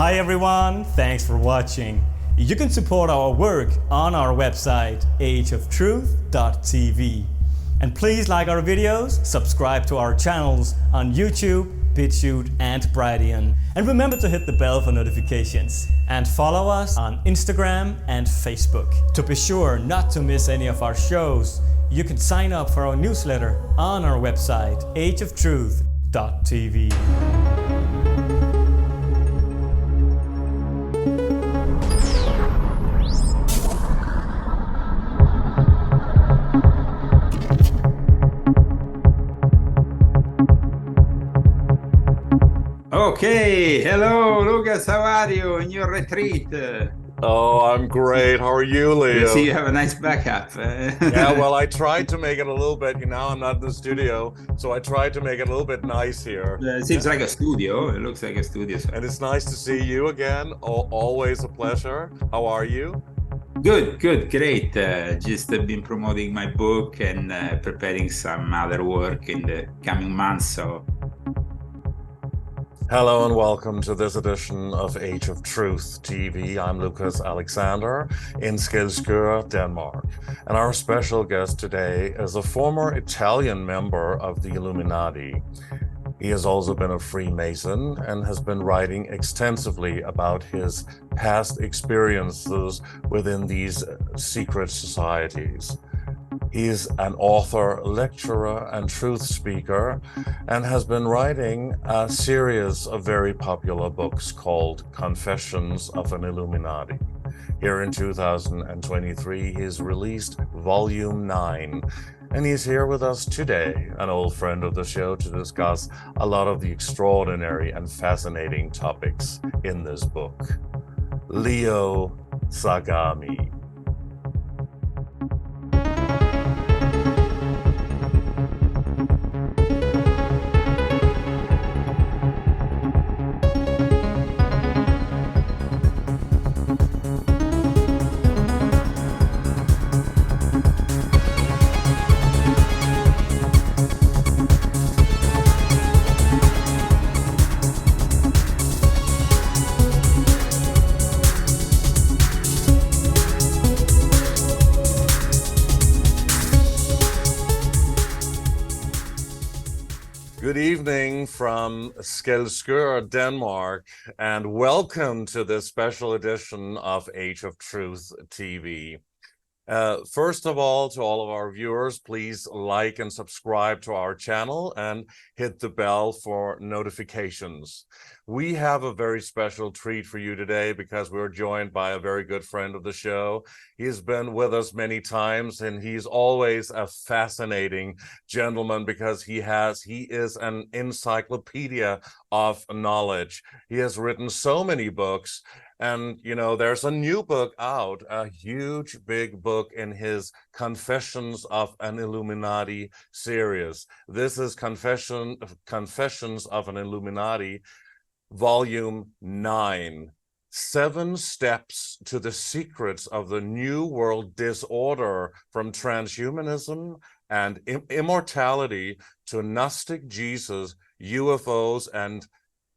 Hi everyone, thanks for watching. You can support our work on our website, ageoftruthtv. And please like our videos, subscribe to our channels on YouTube, BitChute and Brighteon. And remember to hit the bell for notifications. And follow us on Instagram and Facebook. To be sure not to miss any of our shows, you can sign up for our newsletter on our website, ageoftruthtv. Okay, hello Lucas, how are you in your retreat? Oh, I'm great. How are you, Leo? I see you have a nice backup. Yeah, well, I tried to make it a little bit, I'm not in the studio, so I tried to make it a little bit nice here. It seems like a studio. It looks like a studio. And it's nice to see you again. Always a pleasure. How are you? Good, great. Just been promoting my book and preparing some other work in the coming months, so. Hello and welcome to this edition of Age of Truth TV. I'm Lucas Alexander in Skelskør, Denmark. And our special guest today is a former Italian member of the Illuminati. He has also been a Freemason and has been writing extensively about his past experiences within these secret societies. He is an author, lecturer, and truth speaker, and has been writing a series of very popular books called Confessions of an Illuminati. Here in 2023, he's released Volume 9, and he's here with us today, an old friend of the show, to discuss a lot of the extraordinary and fascinating topics in this book. Leo Zagami. Good evening from Skelskør, Denmark, and welcome to this special edition of Age of Truth TV. First of all, to all of our viewers, please like and subscribe to our channel and hit the bell for notifications. We have a very special treat for you today because we're joined by a very good friend of the show. He's been with us many times, and he's always a fascinating gentleman because he is an encyclopedia of knowledge. He has written so many books. And, there's a new book out, a huge, big book in his Confessions of an Illuminati series. This is Confessions of an Illuminati, Volume 9. 7 Steps to the Secrets of the New World Disorder, from transhumanism and immortality to Gnostic Jesus, UFOs, and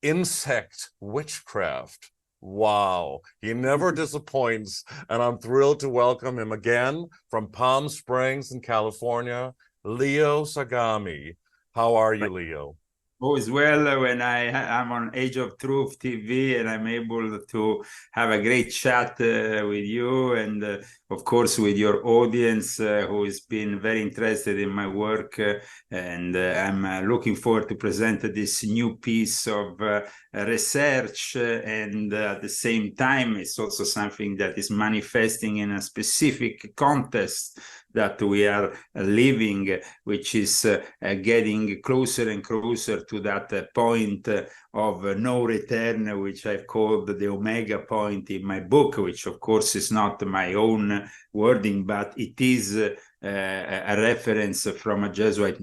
insect witchcraft. Wow, he never disappoints, and I'm thrilled to welcome him again from Palm Springs in California, Leo Zagami. How are you, Leo? Always well when I'm on Age of Truth TV and I'm able to have a great chat with you and of course with your audience who has been very interested in my work, and I'm looking forward to present this new piece of research, and at the same time it's also something that is manifesting in a specific context that we are living, which is getting closer and closer to that point of no return, which I've called the Omega point in my book, which of course is not my own wording, but it is a reference from a Jesuit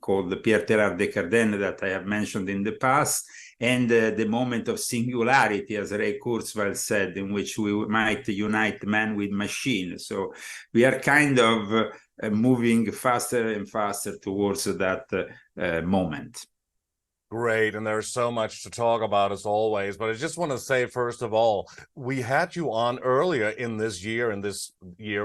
called Pierre Teilhard de Chardin that I have mentioned in the past, and the moment of singularity, as Ray Kurzweil said, in which we might unite man with machine. So we are kind of moving faster and faster towards that moment. Great, and there's so much to talk about as always, but I just want to say, first of all, we had you on earlier in this year,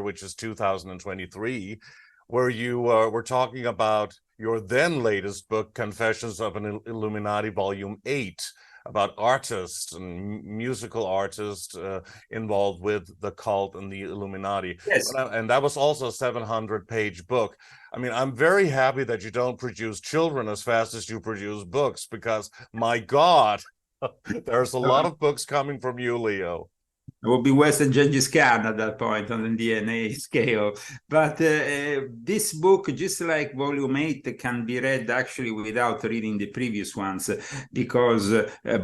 which is 2023, where you were talking about your then latest book, Confessions of an Illuminati, Volume 8, about artists and musical artists involved with the cult and the Illuminati. Yes. And that was also a 700-page book. I mean, I'm very happy that you don't produce children as fast as you produce books, because my God, there's a lot of books coming from you, Leo. It would be worse than Gengis Khan at that point on the DNA scale. But this book, just like Volume 8, can be read actually without reading the previous ones, because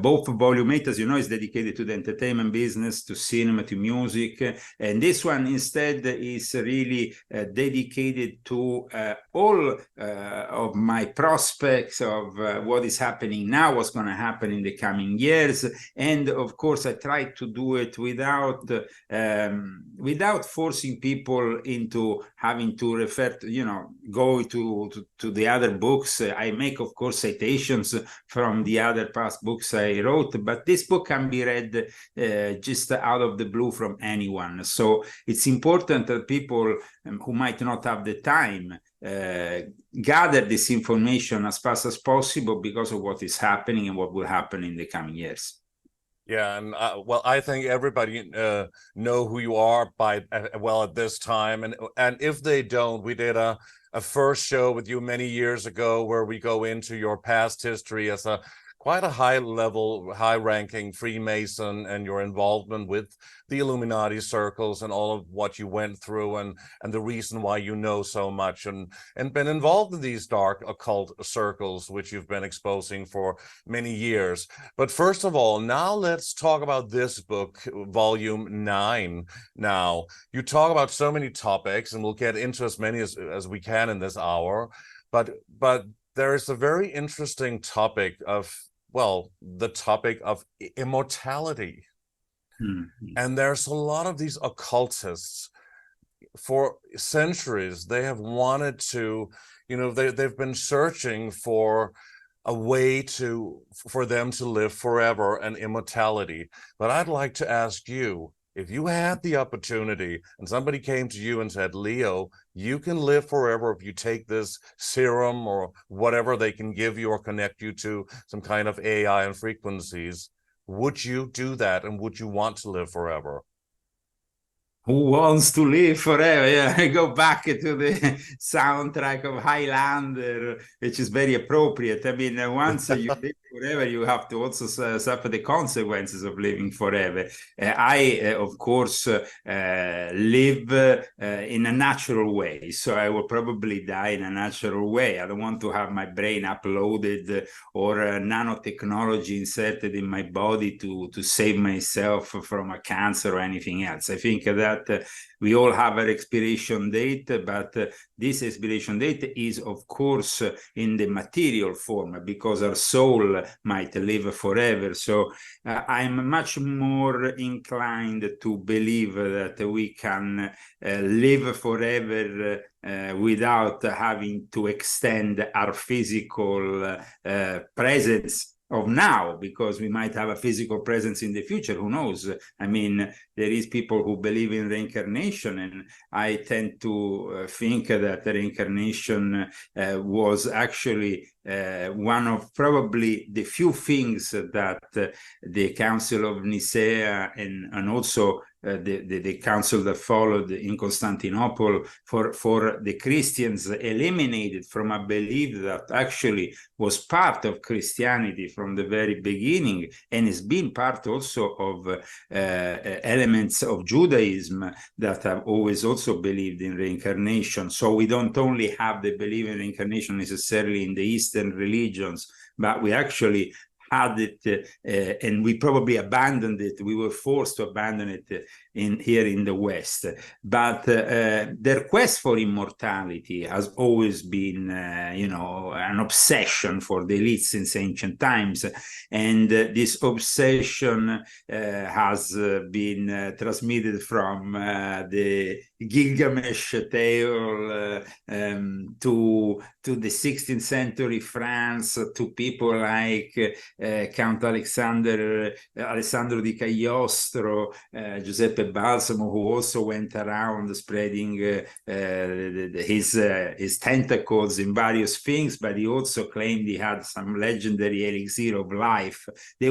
both Volume 8, as you know, is dedicated to the entertainment business, to cinema, to music. And this one instead is really dedicated to all of my prospects of what is happening now, what's going to happen in the coming years. And of course, I try to do it without forcing people into having to refer to, go to the other books. I make, of course, citations from the other past books I wrote, but this book can be read just out of the blue from anyone. So it's important that people who might not have the time gather this information as fast as possible, because of what is happening and what will happen in the coming years. Yeah, and well, I think everybody know who you are at this time, and if they don't, we did a first show with you many years ago where we go into your past history as quite a high-ranking Freemason, and your involvement with the Illuminati circles and all of what you went through, and the reason why you know so much and been involved in these dark occult circles, which you've been exposing for many years. But first of all, now let's talk about this book, Volume 9. Now, you talk about so many topics, and we'll get into as many as we can in this hour, but there is a very interesting topic of, well, the topic of immortality. Mm-hmm. And there's a lot of these occultists. For centuries, they have wanted to, they've been searching for a way for them to live forever and immortality. But I'd like to ask you, if you had the opportunity and somebody came to you and said, Leo, you can live forever if you take this serum or whatever they can give you, or connect you to some kind of AI and frequencies, would you do that? And would you want to live forever? Who wants to live forever? Yeah, I go back to the soundtrack of Highlander, which is very appropriate. I mean, once you live forever, you have to also suffer the consequences of living forever. I, of course, live in a natural way. So I will probably die in a natural way. I don't want to have my brain uploaded or nanotechnology inserted in my body to save myself from a cancer or anything else. I think that we all have an expiration date, but this expiration date is, of course, in the material form, because our soul might live forever. So I'm much more inclined to believe that we can live forever without having to extend our physical presence of now, because we might have a physical presence in the future. Who knows? I mean, there is people who believe in reincarnation, and I tend to think that reincarnation was actually one of probably the few things that the Council of Nicaea and also the council that followed in Constantinople for the Christians eliminated from a belief that actually was part of Christianity from the very beginning, and has been part also of elements of Judaism that have always also believed in reincarnation. So we don't only have the belief in reincarnation necessarily in the Eastern religions, but we actually had it, and we probably abandoned it. We were forced to abandon it here in the West. But their quest for immortality has always been, an obsession for the elites since ancient times. And this obsession has been transmitted from the Gilgamesh tale to the 16th century France, to people like Count Alessandro di Cagliostro, Giuseppe Balsamo, who also went around spreading his tentacles in various things, but he also claimed he had some legendary elixir of life. They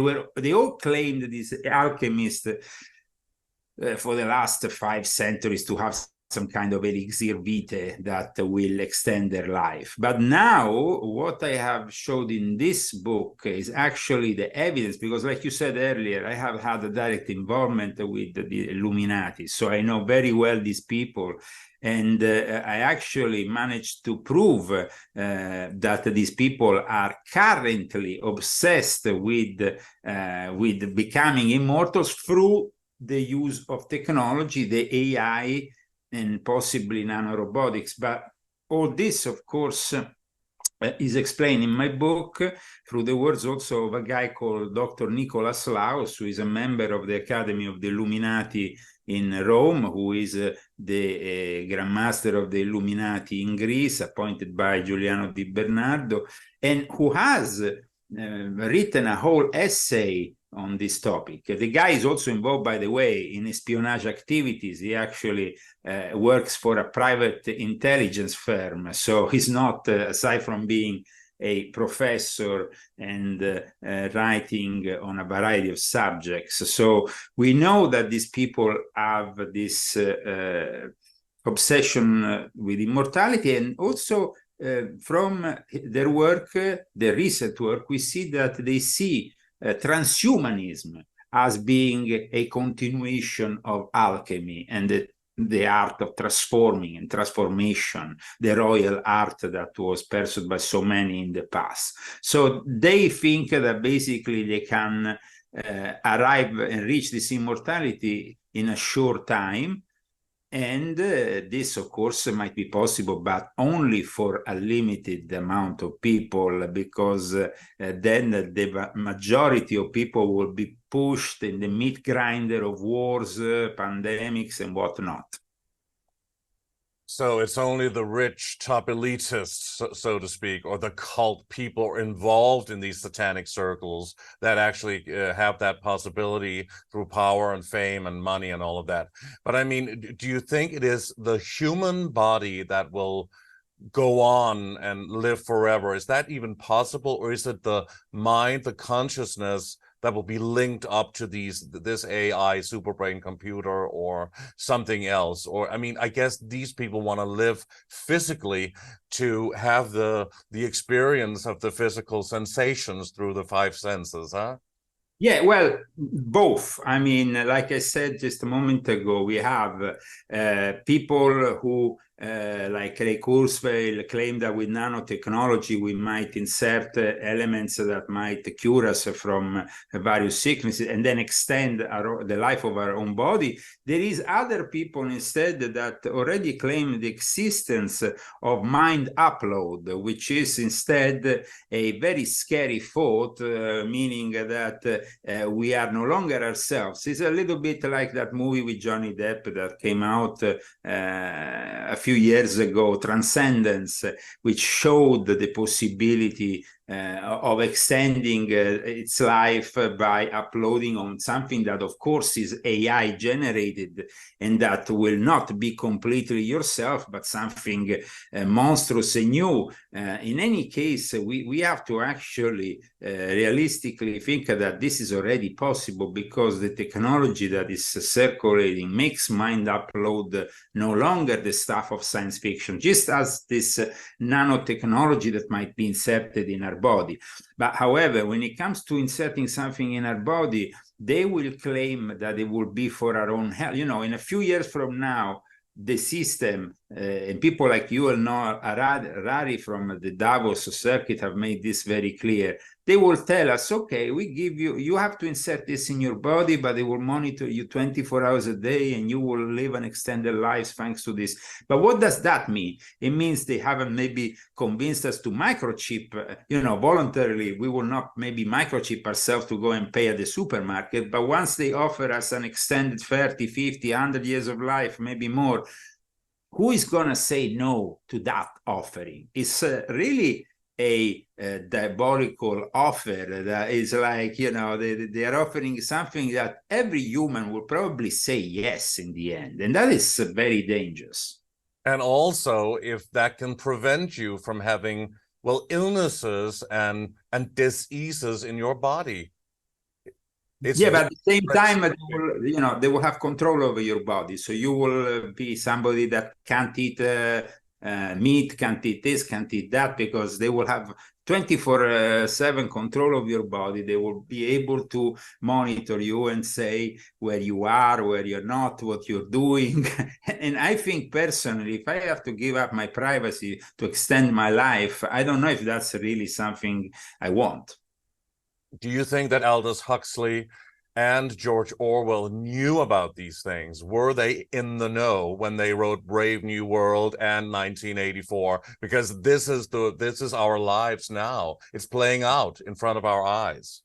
all claimed, these alchemists, for the last 5 centuries, to have some kind of elixir vitae that will extend their life. But now what I have showed in this book is actually the evidence, because like you said earlier, I have had a direct involvement with the Illuminati, so I know very well these people. And I actually managed to prove that these people are currently obsessed with becoming immortals through the use of technology, the AI, and possibly nanorobotics. But all this, of course, is explained in my book through the words also of a guy called Dr. Nicholas Laus, who is a member of the Academy of the Illuminati in Rome, who is the Grand Master of the Illuminati in Greece, appointed by Giuliano Di Bernardo, and who has written a whole essay on this topic. The guy is also involved, by the way, in espionage activities. He actually works for a private intelligence firm. So he's not, aside from being a professor and writing on a variety of subjects. So we know that these people have this obsession with immortality, and also from their work, their recent work, we see that they see transhumanism as being a continuation of alchemy and the art of transforming and transformation, the royal art that was pursued by so many in the past. So they think that basically they can arrive and reach this immortality in a short time. And this, of course, might be possible, but only for a limited amount of people, because then the majority of people will be pushed in the meat grinder of wars, pandemics, and whatnot. So it's only the rich top elitists, so to speak, or the cult people involved in these satanic circles that actually have that possibility through power and fame and money and all of that. But I mean, do you think it is the human body that will go on and live forever? Is that even possible? Or is it the mind, the consciousness that will be linked up to this AI superbrain computer or something else? Or, I mean, I guess these people want to live physically to have the experience of the physical sensations through the 5 senses, huh? Yeah, well, both. I mean, like I said just a moment ago, we have people who, like Ray Kurzweil, claim that with nanotechnology we might insert elements that might cure us from various sicknesses and then extend the life of our own body. There is other people instead that already claim the existence of mind upload, which is instead a very scary thought, meaning that we are no longer ourselves. It's a little bit like that movie with Johnny Depp that came out a few years ago, Transcendence, which showed the possibility of extending its life by uploading on something that, of course, is AI generated and that will not be completely yourself, but something monstrous and new. In any case, we have to actually realistically think that this is already possible, because the technology that is circulating makes mind upload no longer the stuff of science fiction, just as this nanotechnology that might be inserted in our body. But however, when it comes to inserting something in our body, they will claim that it will be for our own health. You know, in a few years from now, the system and people like you and Noah Harari from the Davos circuit have made this very clear. They will tell us, okay, we give you, you have to insert this in your body, but they will monitor you 24 hours a day and you will live an extended life thanks to this. But what does that mean? It means they haven't maybe convinced us to microchip, voluntarily. We will not maybe microchip ourselves to go and pay at the supermarket. But once they offer us an extended 30, 50, 100 years of life, maybe more, who is going to say no to that offering? It's really a diabolical offer that is like, they are offering something that every human will probably say yes in the end. And that is very dangerous. And also, if that can prevent you from having, well, illnesses and diseases in your body. But at the same time, they will have control over your body. So you will be somebody that can't eat meat, can't eat this, can't eat that, because they will have 24/7 control of your body. They will be able to monitor you and say where you are, where you're not, what you're doing. And I think personally, if I have to give up my privacy to extend my life, I don't know if that's really something I want. Do you think that Aldous Huxley and George Orwell knew about these things? Were they in the know when they wrote Brave New World and 1984? Because this is our lives now. It's playing out in front of our eyes.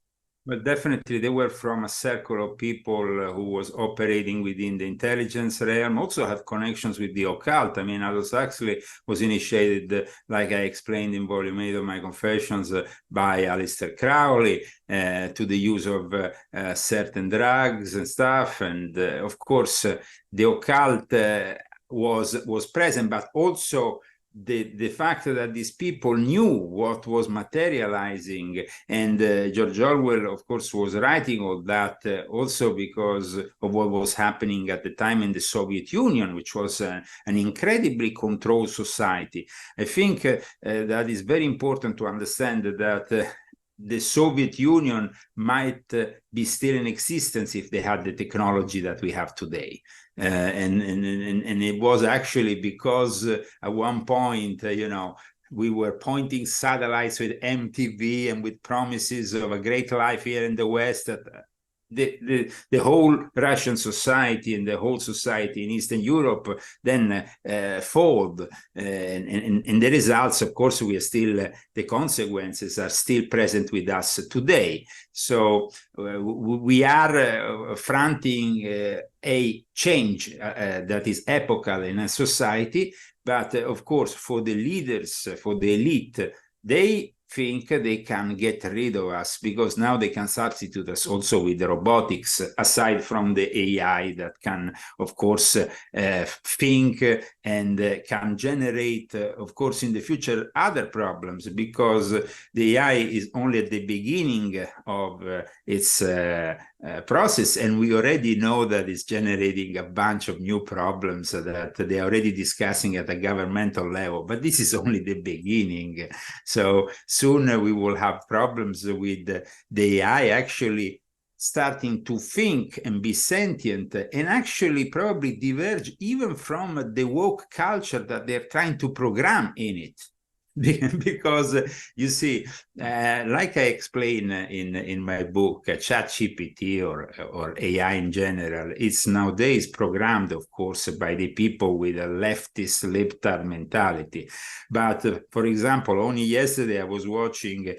Well, definitely, they were from a circle of people who was operating within the intelligence realm, also have connections with the occult. I mean, Aldous Huxley was initiated, like I explained in Volume 8 of my Confessions, by Aleister Crowley to the use of certain drugs and stuff. And of course, the occult was present, but also the fact that these people knew what was materializing, and George Orwell, of course, was writing all that also because of what was happening at the time in the Soviet Union, which was an incredibly controlled society. I think that is very important to understand that the Soviet Union might be still in existence if they had the technology that we have today. And it was actually because at one point, we were pointing satellites with MTV and with promises of a great life here in the West, that the whole Russian society and the whole society in Eastern Europe then fold. And the results, of course, the consequences are still present with us today. So we are fronting a change that is epochal in a society. But of course, for the leaders, for the elite, they think they can get rid of us because now they can substitute us also with the robotics, aside from the AI that can, of course, think and can generate, of course, in the future, other problems, because the AI is only at the beginning of its process, and we already know that it's generating a bunch of new problems that they are already discussing at a governmental level. But this is only the beginning. So soon we will have problems with the AI actually starting to think and be sentient, and actually probably diverge even from the woke culture that they're trying to program in it. Because you see, like I explain in my book, ChatGPT or AI in general, it's nowadays programmed, of course, by the people with a leftist libtard mentality. But for example, only yesterday I was watching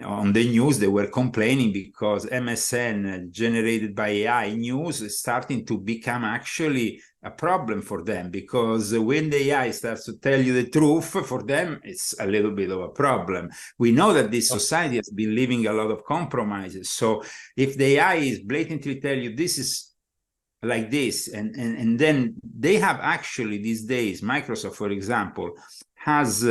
on the news, they were complaining because MSN generated by AI news is starting to become actually a problem for them, because when the AI starts to tell you the truth, for them, it's a little bit of a problem. We know that this society has been living a lot of compromises. So if the AI is blatantly tell you this is like this, and then they have actually these days, Microsoft, for example, has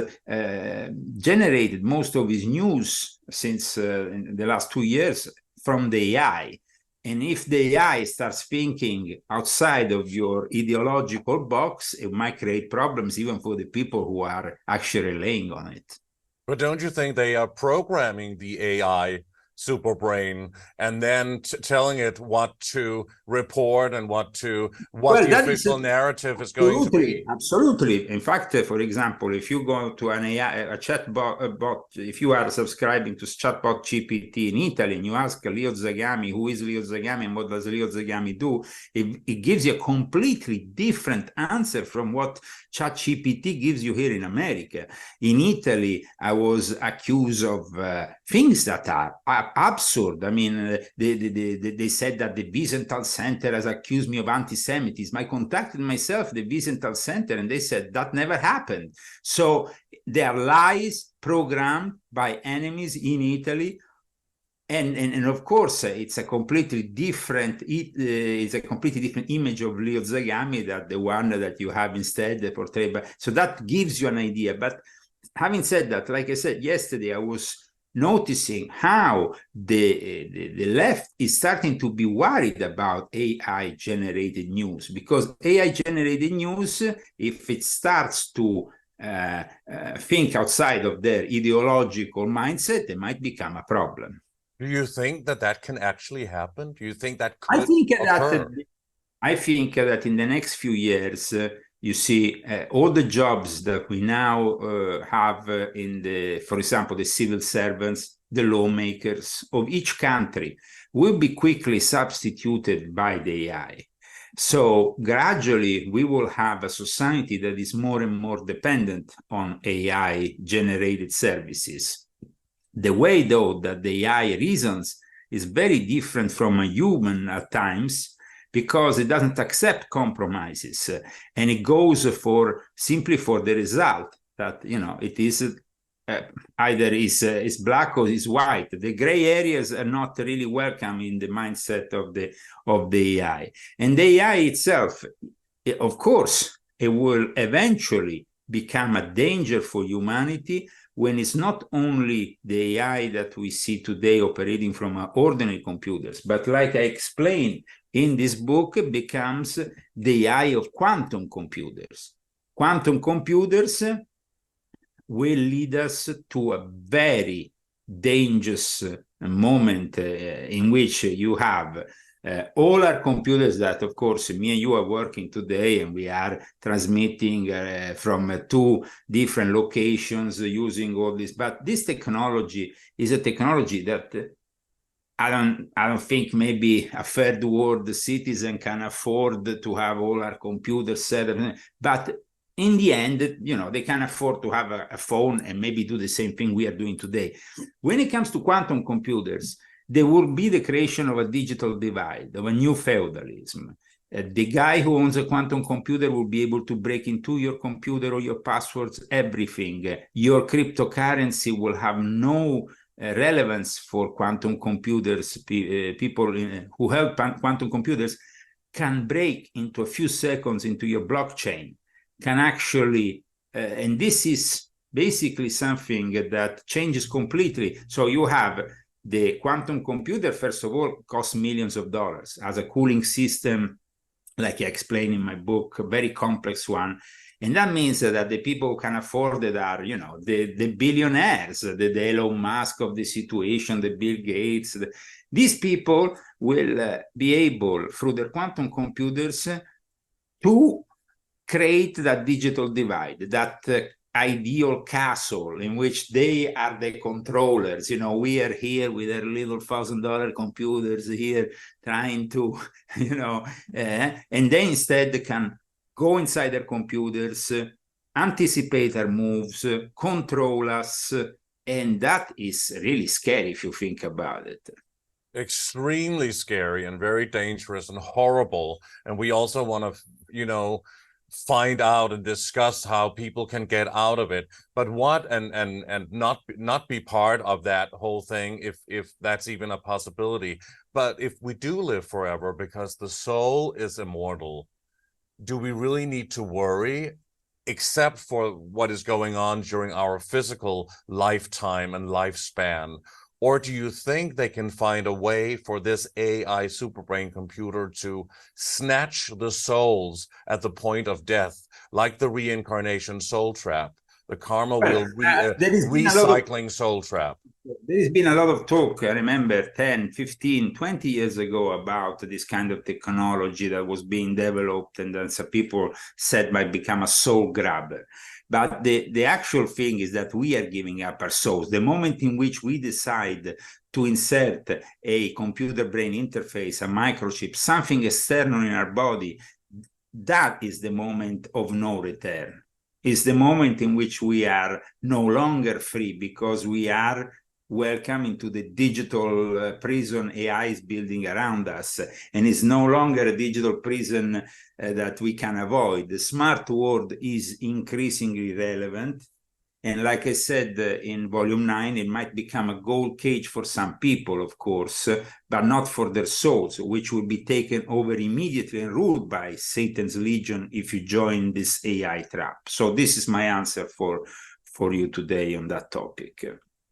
generated most of its news since in the last 2 years from the AI. And if the AI starts thinking outside of your ideological box, it might create problems even for the people who are actually relying on it. But don't you think they are programming the AI super brain and then telling it what to report and what the official narrative is going to be. Absolutely. In fact, for example, if you go to an AI, a chatbot, if you are subscribing to chatbot GPT in Italy and you ask Leo Zagami, who is Leo Zagami and what does Leo Zagami do, it gives you a completely different answer from what ChatGPT gives you here in America. In Italy, I was accused of things that are absurd. I mean, they said that the Byzantine Center has accused me of anti-Semitism. I contacted myself, the Byzantine Center, and they said that never happened. So they are lies programmed by enemies in Italy. And of course, it's a completely different image of Leo Zagami than the one that you have instead portrayed. So that gives you an idea. But having said that, like I said yesterday, I was noticing how the left is starting to be worried about AI-generated news, because AI-generated news, if it starts to think outside of their ideological mindset, it might become a problem. Do you think that can actually happen? Do you think that could occur? I think that in the next few years, you see all the jobs that we now have for example, the civil servants, the lawmakers of each country will be quickly substituted by the AI. So gradually, we will have a society that is more and more dependent on AI-generated services. The way, though, that the AI reasons is very different from a human at times, because it doesn't accept compromises, and it goes simply for the result that, you know, it is either is black or is white. The gray areas are not really welcome in the mindset of the AI. And the AI itself, of course, it will eventually become a danger for humanity when it's not only the AI that we see today operating from ordinary computers, but like I explained in this book, it becomes the AI of quantum computers. Quantum computers will lead us to a very dangerous moment in which you have all our computers that, of course, me and you are working today, and we are transmitting from 2 different locations using all this. But this technology is a technology that I don't think maybe a third world citizen can afford to have all our computers set up. But in the end, you know, they can afford to have a phone and maybe do the same thing we are doing today. When it comes to quantum computers, there will be the creation of a digital divide, of a new feudalism. The guy who owns a quantum computer will be able to break into your computer or your passwords, everything. Your cryptocurrency will have no relevance for quantum computers. People who help quantum computers can break into a few seconds into your blockchain, can actually, and this is basically something that changes completely. So you have the quantum computer, first of all, costs millions of dollars, has a cooling system, like I explain in my book, a very complex one. And that means that the people who can afford it are, you know, the billionaires, the Elon Musk of the situation, the Bill Gates. These people will be able, through their quantum computers, to create that digital divide, that ideal castle in which they are the controllers. You know, we are here with our little $1,000 computers here trying to, you know, and they instead can go inside their computers, anticipate our moves, control us, and that is really scary if you think about it. Extremely scary and very dangerous and horrible. And we also want to, you know, find out and discuss how people can get out of it, but what and not be part of that whole thing, if that's even a possibility. But if we do live forever, because the soul is immortal, do we really need to worry, except for what is going on during our physical lifetime and lifespan? Or do you think they can find a way for this AI superbrain computer to snatch the souls at the point of death, like the reincarnation soul trap, The karma Well, wheel there has been a lot of, recycling soul trap. there has been a lot of talk, I remember 10, 15, 20 years ago about this kind of technology that was being developed and then some people said might become a soul grabber. But the actual thing is that we are giving up our souls. The moment in which we decide to insert a computer brain interface, a microchip, something external in our body, that is the moment of no return. It's the moment in which we are no longer free because we are welcome into the digital prison AI is building around us, and it's no longer a digital prison that we can avoid. The smart world is increasingly relevant, and like I said in volume 9, it might become a gold cage for some people, of course, but not for their souls, which will be taken over immediately and ruled by Satan's legion if you join this AI trap. So this is my answer for you today on that topic.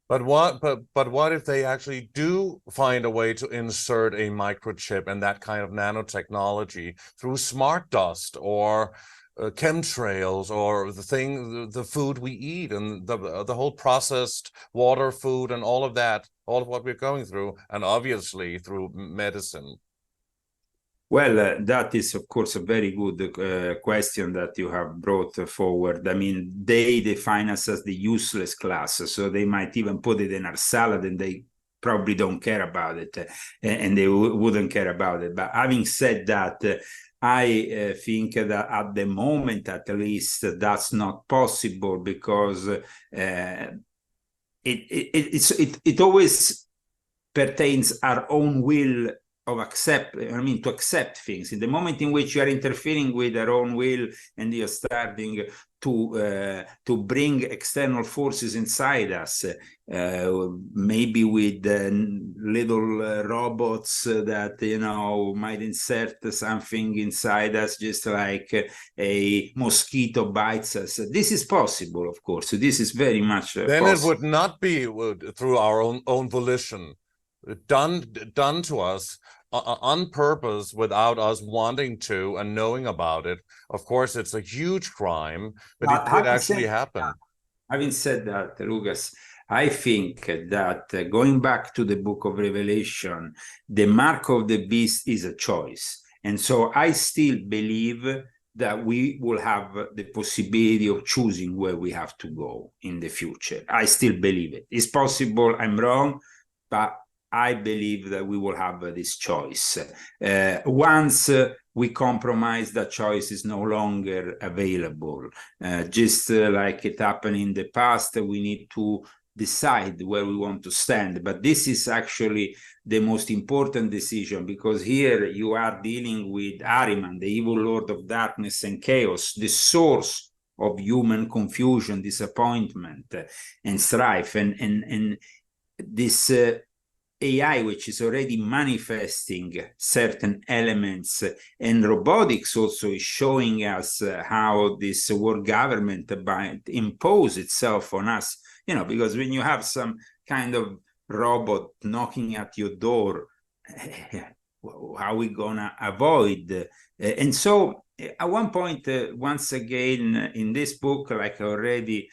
But what if they actually do find a way to insert a microchip and that kind of nanotechnology through smart dust or chemtrails or the food we eat and the whole processed water, food, and all of that, all of what we're going through, and obviously through medicine? Well, that is, of course, a very good question that you have brought forward. I mean, they define us as the useless class, so they might even put it in our salad and they probably don't care about it, and they wouldn't care about it. But having said that, I think that at the moment, at least, that's not possible because it always pertains our own will of to accept things. In the moment in which you are interfering with our own will and you're starting to bring external forces inside us, maybe with little robots that might insert something inside us, just like a mosquito bites us. This is possible, of course. This is very much then possible. It would not be through our own volition, done to us on purpose without us wanting to and knowing about it. Of course, it's a huge crime, but it could actually happen. Having said that, Lucas, I think that going back to the book of Revelation, the mark of the beast is a choice. And so I still believe that we will have the possibility of choosing where we have to go in the future. I still believe it. It's possible I'm wrong, but I believe that we will have this choice. Once we compromise, that choice is no longer available. Just like it happened in the past, we need to decide where we want to stand. But this is actually the most important decision, because here you are dealing with Ahriman, the evil lord of darkness and chaos, the source of human confusion, disappointment, and strife. And this AI, which is already manifesting certain elements, and robotics also is showing us how this world government impose itself on us, because when you have some kind of robot knocking at your door, how are we gonna avoid? And so at one point, once again, in this book, like I already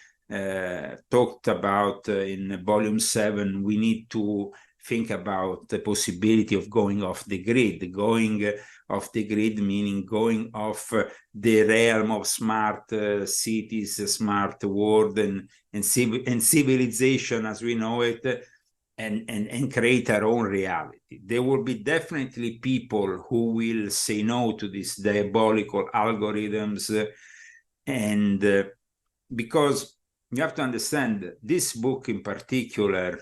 talked about in volume 7, we need to think about the possibility of going off the grid. Going off the grid meaning going off the realm of smart cities, smart world, and civilization as we know it, and create our own reality. There will be definitely people who will say no to these diabolical algorithms, and because you have to understand, this book in particular,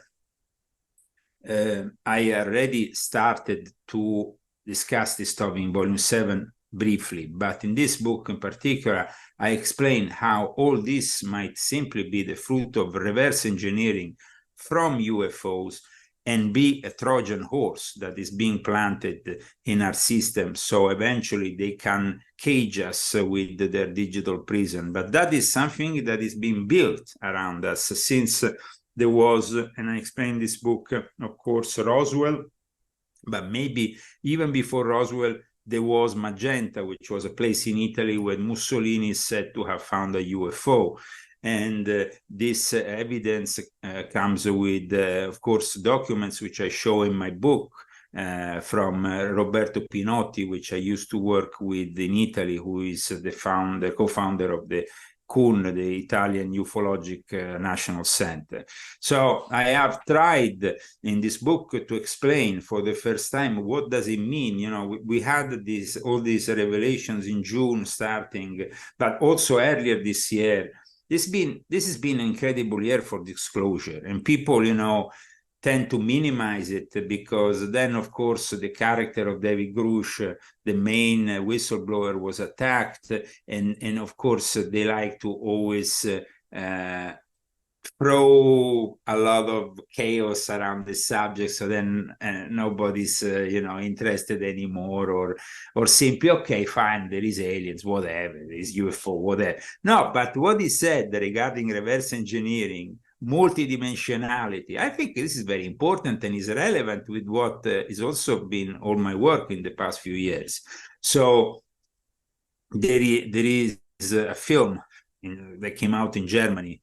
I already started to discuss this topic in volume 7 briefly, but in this book in particular, I explain how all this might simply be the fruit of reverse engineering from UFOs and be a Trojan horse that is being planted in our system, so eventually they can cage us with their digital prison. But that is something that is being built around us since there was, and I explained this book, of course, Roswell, but maybe even before Roswell, there was Magenta, which was a place in Italy where Mussolini is said to have found a UFO. And this evidence comes with, of course, documents which I show in my book from Roberto Pinotti, which I used to work with in Italy, who is the co-founder of the CUN, the Italian Ufologic National Center. So I have tried in this book to explain for the first time what does it mean. You know, we had all these revelations in June starting, but also earlier this year. This has been an incredible year for disclosure, and people, you know, tend to minimize it because then, of course, the character of David Grush, the main whistleblower, was attacked, and of course they like to always throw a lot of chaos around the subject, so then nobody's you know, interested anymore, or simply, okay, fine, there is aliens, whatever, there is UFO, whatever. No, but what he said regarding reverse engineering, multidimensionality, I think this is very important and is relevant with what has also been all my work in the past few years. So there is a film that came out in Germany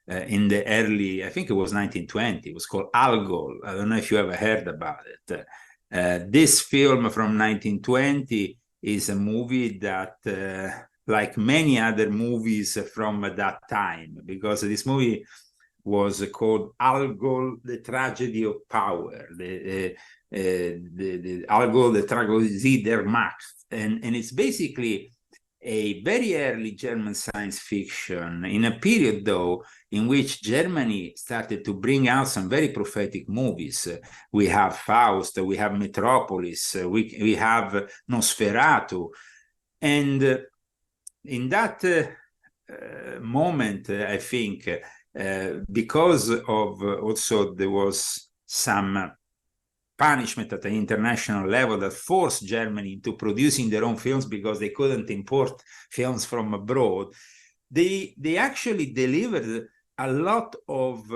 in the early, I think it was 1920. It was called Algol. I don't know if you ever heard about it. This film from 1920 is a movie that, like many other movies from that time, because this movie was called Algol, the Tragedy of Power, the Algol, the Tragödie der Macht. And it's basically a very early German science fiction in a period, though, in which Germany started to bring out some very prophetic movies. We have Faust, we have Metropolis, we have Nosferatu. And in that moment, I think, because of also there was some punishment at the international level that forced Germany into producing their own films because they couldn't import films from abroad, they actually delivered a lot of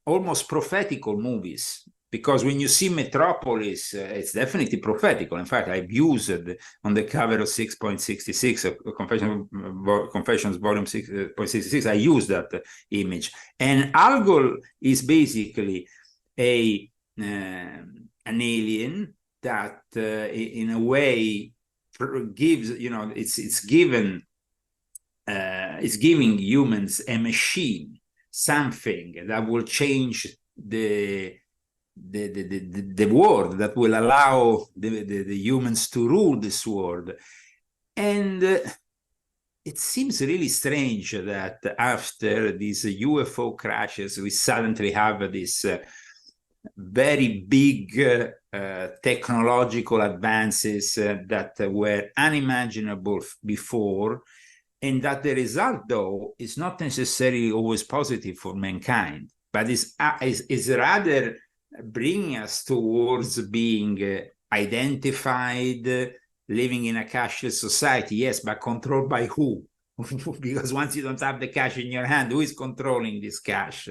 almost prophetical movies. Because when you see Metropolis, it's definitely prophetical. In fact, I've used it on the cover of 6.66, Confessions Volume 6.66. I used that image. And Algol is basically an alien that, in a way, gives, you know, it's giving humans a machine, something that will change the world, that will allow the humans to rule this world. And it seems really strange that after these UFO crashes, we suddenly have this very big technological advances that were unimaginable before, and that the result, though, is not necessarily always positive for mankind, but is rather bringing us towards being identified, living in a cashless society, yes, but controlled by who? Because once you don't have the cash in your hand, who is controlling this cash?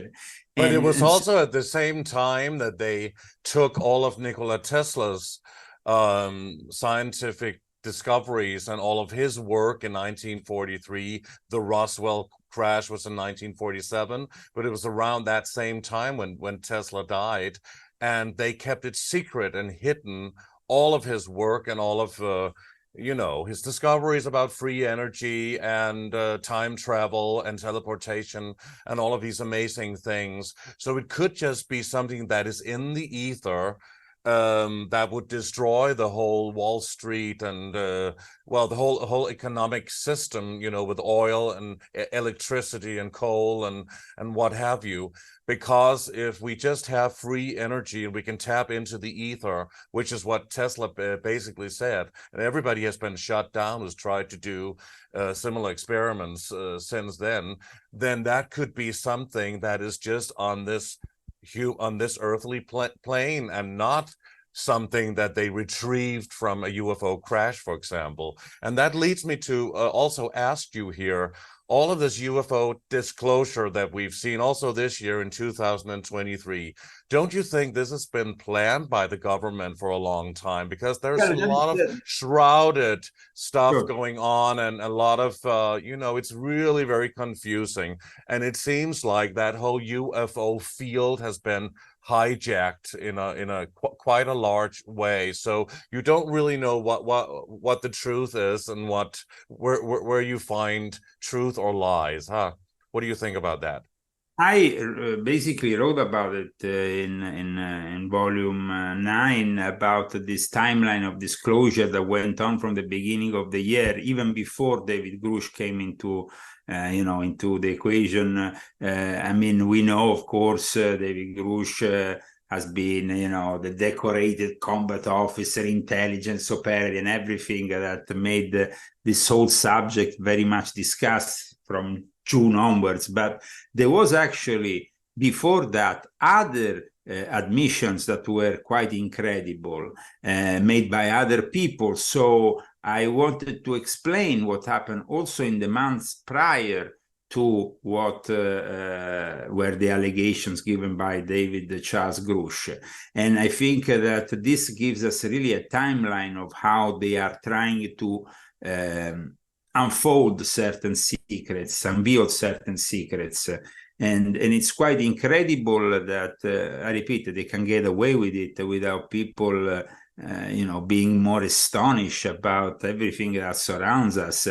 But it was also at the same time that they took all of Nikola Tesla's scientific discoveries and all of his work in 1943. The Roswell crash was in 1947, but it was around that same time when Tesla died, and they kept it secret and hidden, all of his work and all of you know, his discoveries about free energy and time travel and teleportation and all of these amazing things. So it could just be something that is in the ether that would destroy the whole Wall Street and well, the whole economic system, you know, with oil and electricity and coal and what have you. Because if we just have free energy and we can tap into the ether, which is what Tesla basically said, and everybody has been shut down who's tried to do similar experiments since then that could be something that is just on this earthly plane and not something that they retrieved from a UFO crash, for example. And that leads me to also ask you here, all of this UFO disclosure that we've seen also this year in 2023, don't you think this has been planned by the government for a long time? Because there's a lot of shrouded stuff going on, and a lot of, it's really very confusing. And it seems like that whole UFO field has been hijacked in a quite a large way, so you don't really know what the truth is and where you find truth or lies, huh? What do you think about that? I basically wrote about it in volume 9 about this timeline of disclosure that went on from the beginning of the year, even before David Grush came into into the equation. I mean, we know, of course, David Grush has been, the decorated combat officer, intelligence operator, and everything that made this whole subject very much discussed from June onwards. But there was actually, before that, other admissions that were quite incredible, made by other people. So I wanted to explain what happened also in the months prior to what were the allegations given by David Charles Grush. And I think that this gives us really a timeline of how they are trying to unfold certain secrets, unveil certain secrets. And it's quite incredible that, I repeat, they can get away with it without people being more astonished about everything that surrounds us.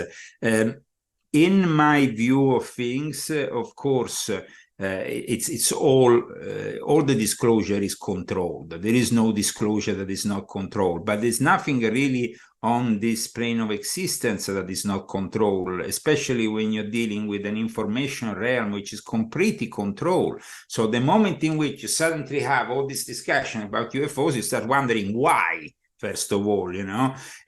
In my view of things, of course, it's all the disclosure is controlled. There is no disclosure that is not controlled, but there's nothing really on this plane of existence that is not controlled, especially when you're dealing with an information realm which is completely controlled. So the moment in which you suddenly have all this discussion about UFOs, you start wondering why. First of all,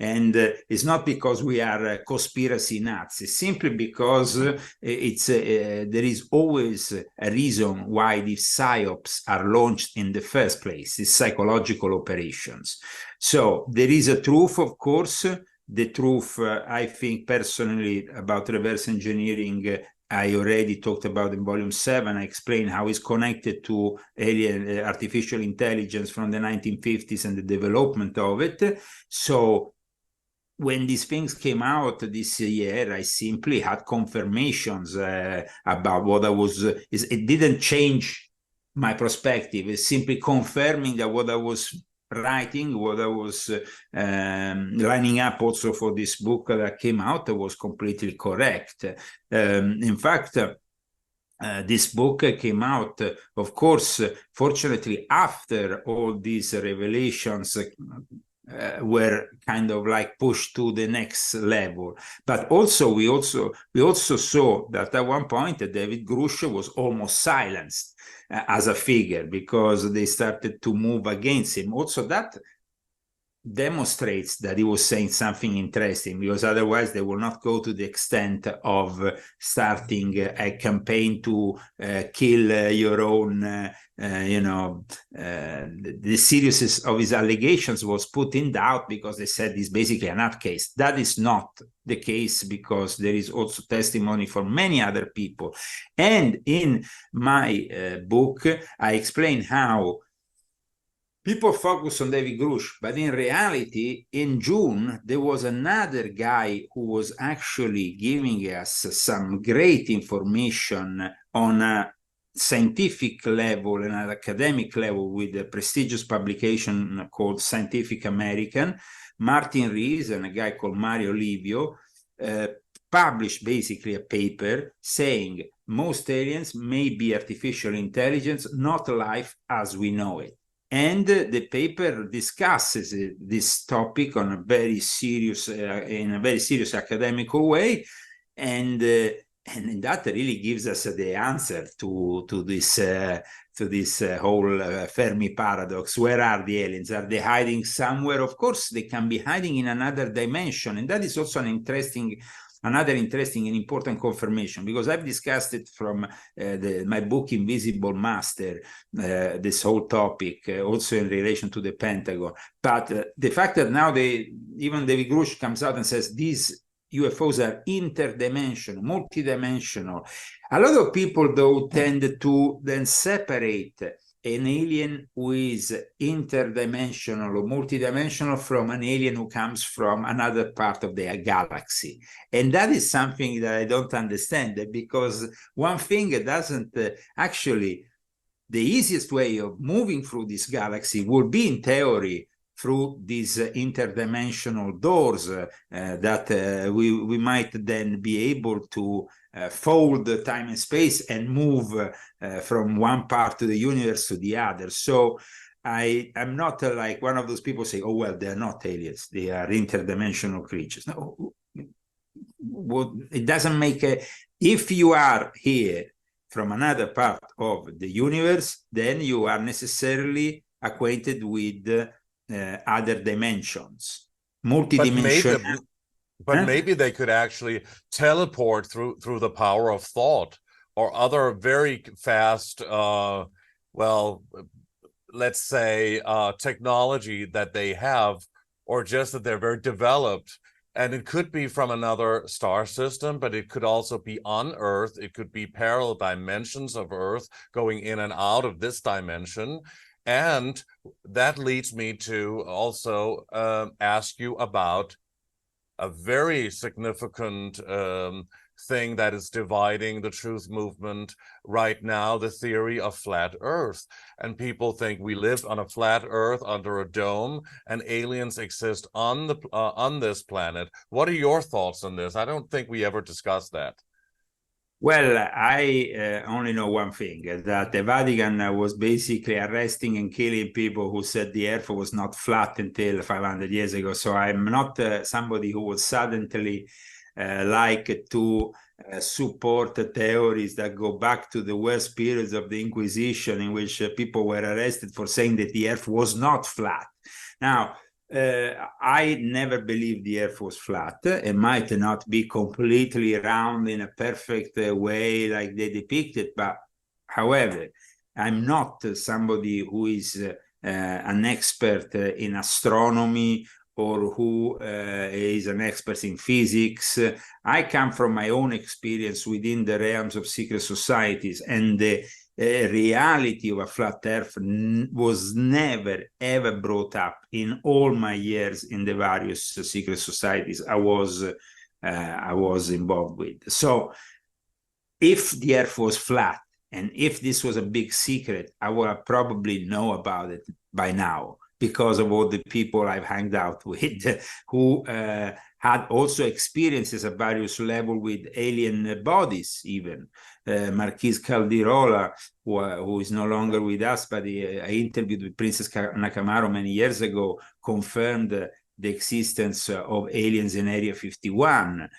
and it's not because we are conspiracy nuts. It's simply because there is always a reason why these psyops are launched in the first place, these psychological operations. So there is a truth, of course. The truth, I think personally, about reverse engineering, I already talked about in volume 7. I explained how it's connected to alien artificial intelligence from the 1950s and the development of it. So when these things came out this year, I simply had confirmations about what I was. It didn't change my perspective. It's simply confirming that what I was writing, what I was lining up also for this book that came out was completely correct. In fact, this book came out, of course, fortunately, after all these revelations were kind of like pushed to the next level. But also, we also saw that at one point, David Grush was almost silenced as a figure because they started to move against him. Also, that demonstrates that he was saying something interesting, because otherwise they will not go to the extent of starting a campaign to kill your own, the seriousness of his allegations was put in doubt because they said he's basically a nutcase. That is not the case, because there is also testimony from many other people. And in my book, I explain how people focus on David Grush, but in reality, in June, there was another guy who was actually giving us some great information on a scientific level and an academic level with a prestigious publication called Scientific American. Martin Rees and a guy called Mario Livio published basically a paper saying most aliens may be artificial intelligence, not life as we know it. And the paper discusses this topic on a very serious, in a very serious academical way, and that really gives us the answer to this whole Fermi paradox. Where are the aliens? Are they hiding somewhere? Of course, they can be hiding in another dimension, and that is also another interesting and important confirmation, because I've discussed it from my book Invisible Master, this whole topic, also in relation to the Pentagon. But the fact that now even David Grush comes out and says these UFOs are interdimensional, multidimensional. A lot of people, though, tend to then separate an alien who is interdimensional or multidimensional from an alien who comes from another part of the galaxy. And that is something that I don't understand, because one thing doesn't actually, the easiest way of moving through this galaxy would be, in theory, through these interdimensional doors that we might then be able to fold time and space and move from one part of the universe to the other. So I'm not like one of those people say, oh, well, they're not aliens, they are interdimensional creatures. No, it doesn't make a, if you are here from another part of the universe, then you are necessarily acquainted with other dimensions, multidimensional. But maybe they could actually teleport through the power of thought or other very fast, well, let's say technology that they have, or just that they're very developed. And it could be from another star system, but it could also be on Earth. It could be parallel dimensions of Earth going in and out of this dimension. And that leads me to also ask you about a very significant thing that is dividing the truth movement right now, the theory of flat Earth. And people think we live on a flat Earth under a dome and aliens exist on this planet. What are your thoughts on this? I don't think we ever discussed that. Well, I only know one thing, that the Vatican was basically arresting and killing people who said the Earth was not flat until 500 years ago. So I'm not somebody who would suddenly like to support theories that go back to the worst periods of the Inquisition, in which people were arrested for saying that the Earth was not flat. Now, I never believed the Earth was flat. It might not be completely round in a perfect way like they depict it, but however, I'm not somebody who is an expert in astronomy or who is an expert in physics. I come from my own experience within the realms of secret societies, and the reality of a flat Earth was never ever brought up in all my years in the various secret societies I was involved with. So if the Earth was flat, and if this was a big secret, I would probably know about it by now, because of all the people I've hanged out with who had also experiences at various levels with alien bodies even. Marquis Caldirola, who is no longer with us, but I interviewed with Princess Nakamaro many years ago, confirmed the existence of aliens in Area 51.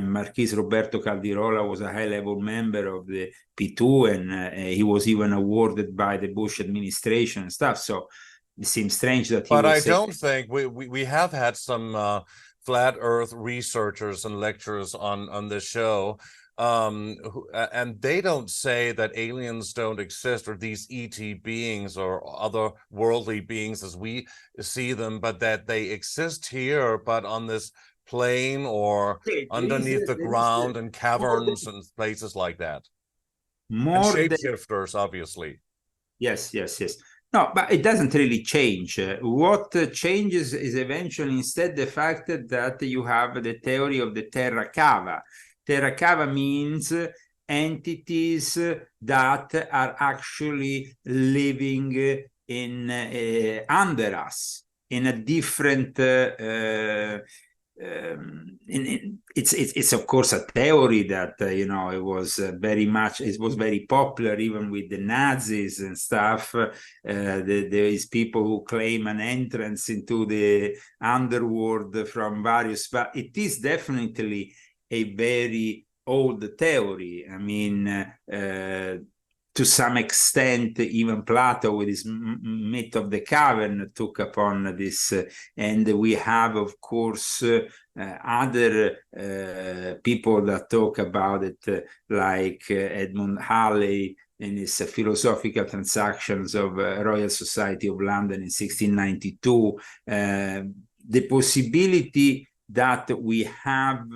Marquis Roberto Caldirola was a high-level member of the P2, and he was even awarded by the Bush administration and stuff. So it seems strange that he. But I don't think we have had some flat Earth researchers and lecturers on this show, and they don't say that aliens don't exist, or these ET beings or other worldly beings as we see them, but that they exist here, but on this plane or underneath the ground and caverns and places like that. And shapeshifters, obviously. Yes. No, but it doesn't really change. What changes is eventually instead the fact that you have the theory of the terra cava. Terra cava means entities that are actually living in under us in a different. It's of course a theory that it was very popular even with the Nazis and stuff. There is people who claim an entrance into the underworld from various, but it is definitely a very old theory. I mean, to some extent, even Plato with his myth of the cavern took upon this. And we have, of course, other people that talk about it, like Edmund Halley in his Philosophical Transactions of Royal Society of London in 1692. The possibility that we have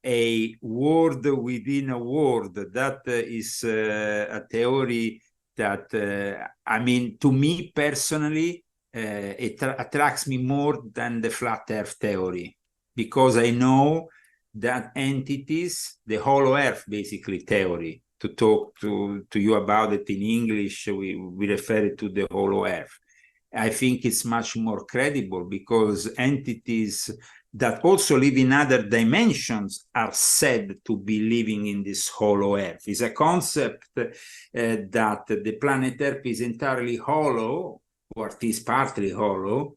a word within a word. That is a theory that, I mean, to me personally, it attracts me more than the flat earth theory, because I know that entities, the hollow earth basically theory, to talk to you about it in English, we refer it to the hollow earth. I think it's much more credible, because entities that also live in other dimensions are said to be living in this hollow earth. It's a concept that the planet Earth is entirely hollow, or at least partly hollow,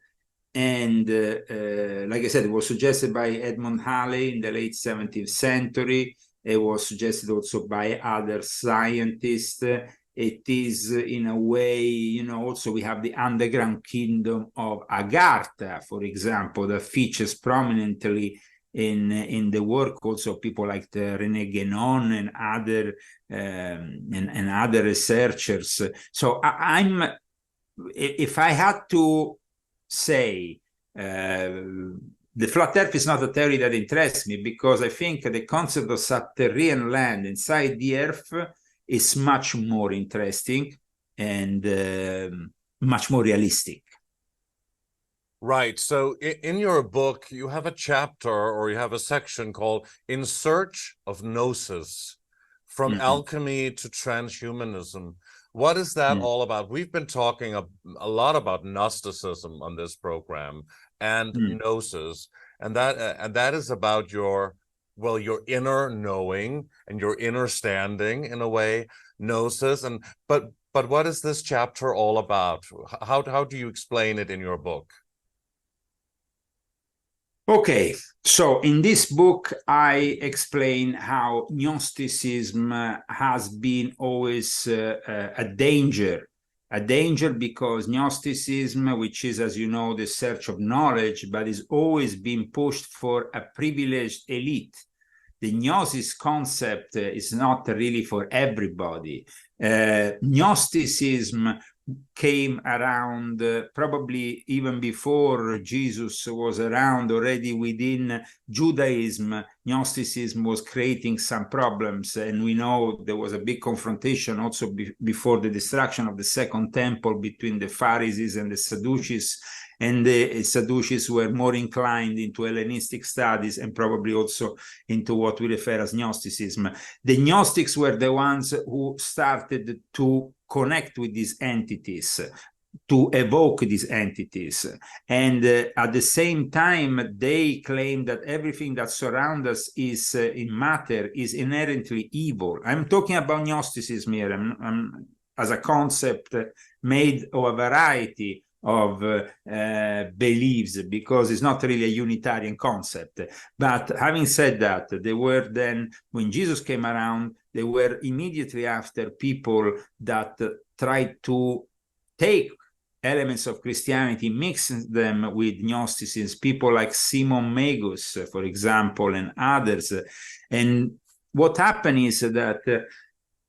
and like I said, it was suggested by Edmund Halley in the late 17th century. It was suggested also by other scientists. It is, in a way, you know, also we have the underground kingdom of Agartha, for example, that features prominently in the work also of people like René Guénon and other researchers. So if I had to say, the flat earth is not a theory that interests me, because I think the concept of subterranean land inside the earth is much more interesting and much more realistic. Right. So in your book, you have a chapter, or you have a section called In Search of Gnosis, From Alchemy to Transhumanism. What is that all about? We've been talking a lot about Gnosticism on this program, and Gnosis, and that is about your inner knowing and your inner standing, in a way, Gnosis. And but what is this chapter all about? How do you explain it in your book? Okay, so in this book, I explain how Gnosticism has been always a danger because Gnosticism, which is, as you know, the search of knowledge, but is always being pushed for a privileged elite. The Gnosis concept is not really for everybody. Gnosticism came around probably even before Jesus was around. Already within Judaism, Gnosticism was creating some problems, and we know there was a big confrontation also before the destruction of the Second Temple between the Pharisees and the Sadducees, and the Sadducees were more inclined into Hellenistic studies and probably also into what we refer as Gnosticism. The Gnostics were the ones who started to connect with these entities, to evoke these entities. And at the same time, they claim that everything that surrounds us is in matter is inherently evil. I'm talking about Gnosticism here as a concept made of a variety of beliefs, because it's not really a Unitarian concept. But having said that, they were then, when Jesus came around, they were immediately after people that tried to take elements of Christianity, mix them with Gnosticism, people like Simon Magus, for example, and others. And what happened is that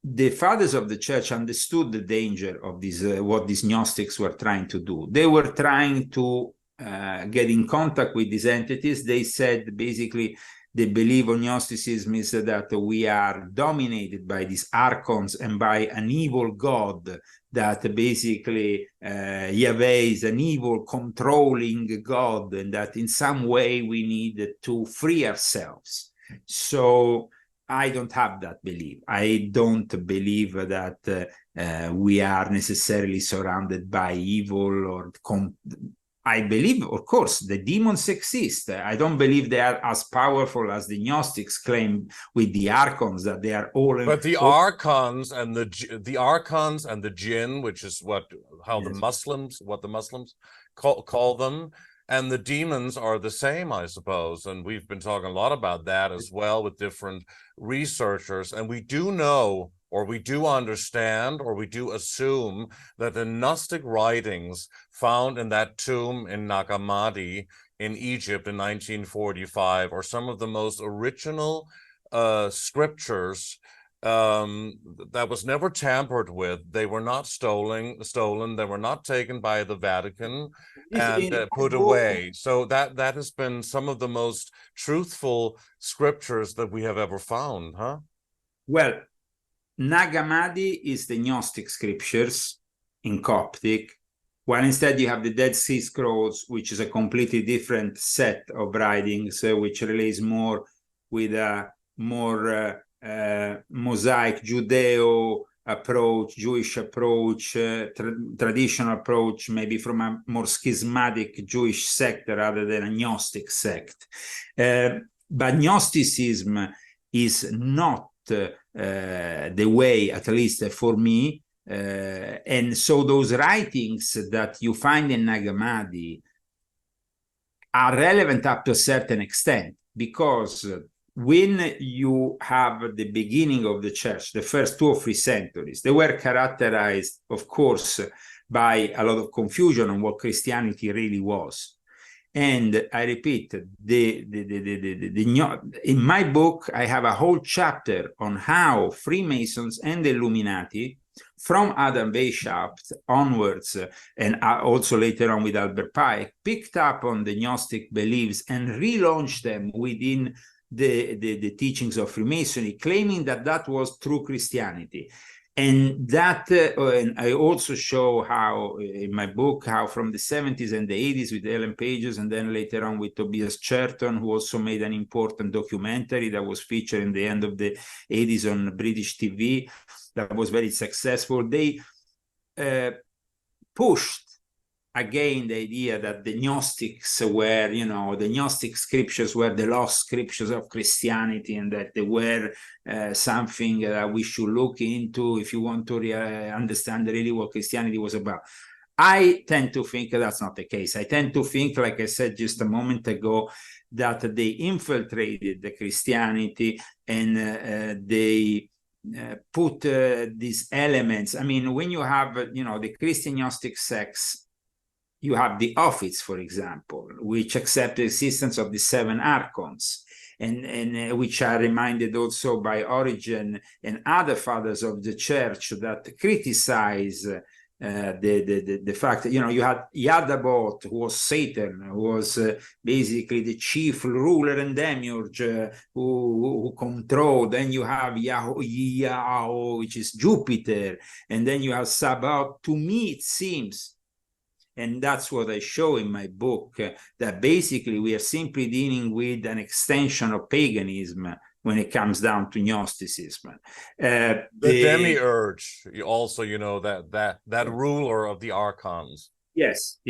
the fathers of the church understood the danger of this, what these Gnostics were trying to do. They were trying to get in contact with these entities. They said basically the belief of Gnosticism is that we are dominated by these archons and by an evil God, that basically Yahweh is an evil controlling God, and that in some way we need to free ourselves. So I don't have that belief. I don't believe that we are necessarily surrounded by evil, or I believe, of course, the demons exist. I don't believe they are as powerful as the Gnostics claim with the archons, that they are all. But the archons and the archons and the jinn, which is what the Muslims call them, and the demons are the same, I suppose. And we've been talking a lot about that as well with different researchers. And we do know, or we do understand, or we do assume that the Gnostic writings found in that tomb in Nag Hammadi in Egypt in 1945 are some of the most original scriptures that was never tampered with. They were not stolen. They were not taken by the Vatican and put away. So that has been some of the most truthful scriptures that we have ever found, huh? Well, Nag Hammadi is the Gnostic scriptures in Coptic, while instead you have the Dead Sea Scrolls, which is a completely different set of writings, which relates more with a more mosaic Judeo approach, Jewish approach, traditional approach, maybe from a more schismatic Jewish sect rather than a Gnostic sect. But Gnosticism is not the way, at least for me. And so those writings that you find in Nag Hammadi are relevant up to a certain extent, because when you have the beginning of the church, the first 2 or 3 centuries, they were characterized, of course, by a lot of confusion on what Christianity really was. And I repeat, in my book, I have a whole chapter on how Freemasons and the Illuminati, from Adam Weishaupt onwards, and also later on with Albert Pike, picked up on the Gnostic beliefs and relaunched them within the teachings of Freemasonry, claiming that that was true Christianity. And that, and I also show how, in my book, how from the 70s and the 80s with Ellen Pages, and then later on with Tobias Cherton, who also made an important documentary that was featured in the end of the 80s on British TV, that was very successful. They pushed again the idea that the Gnostics were, the Gnostic scriptures were the lost scriptures of Christianity, and that they were something that we should look into if you want to understand really what Christianity was about. I tend to think that's not the case. I tend to think, like I said just a moment ago, that they infiltrated the Christianity and they put these elements. I mean, when you have, the Christian Gnostic sects, you have the Ophites, for example, which accept the existence of the 7 archons, and which are reminded also by Origen and other fathers of the church that criticize the fact that, you had Yadabot, who was Satan, who was basically the chief ruler and demiurge who controlled. Then you have Yahoo, which is Jupiter, and then you have Sabaoth. To me, it seems, and that's what I show in my book, that basically we are simply dealing with an extension of paganism when it comes down to Gnosticism. The demiurge, also, that ruler of the archons. Yes.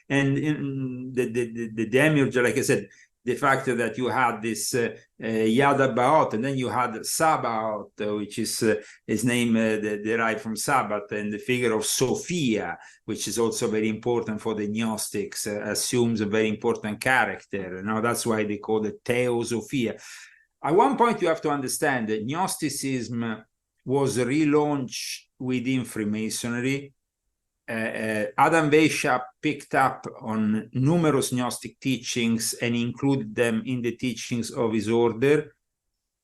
And in the demiurge, like I said, the fact that you had this Yadabaoth, and then you had Sabaoth, which is his name derived from Sabbath, and the figure of Sophia, which is also very important for the Gnostics, assumes a very important character. That's why they call it Theosophia. At one point, you have to understand that Gnosticism was relaunched within Freemasonry. Adam Weishaupt picked up on numerous Gnostic teachings and included them in the teachings of his order.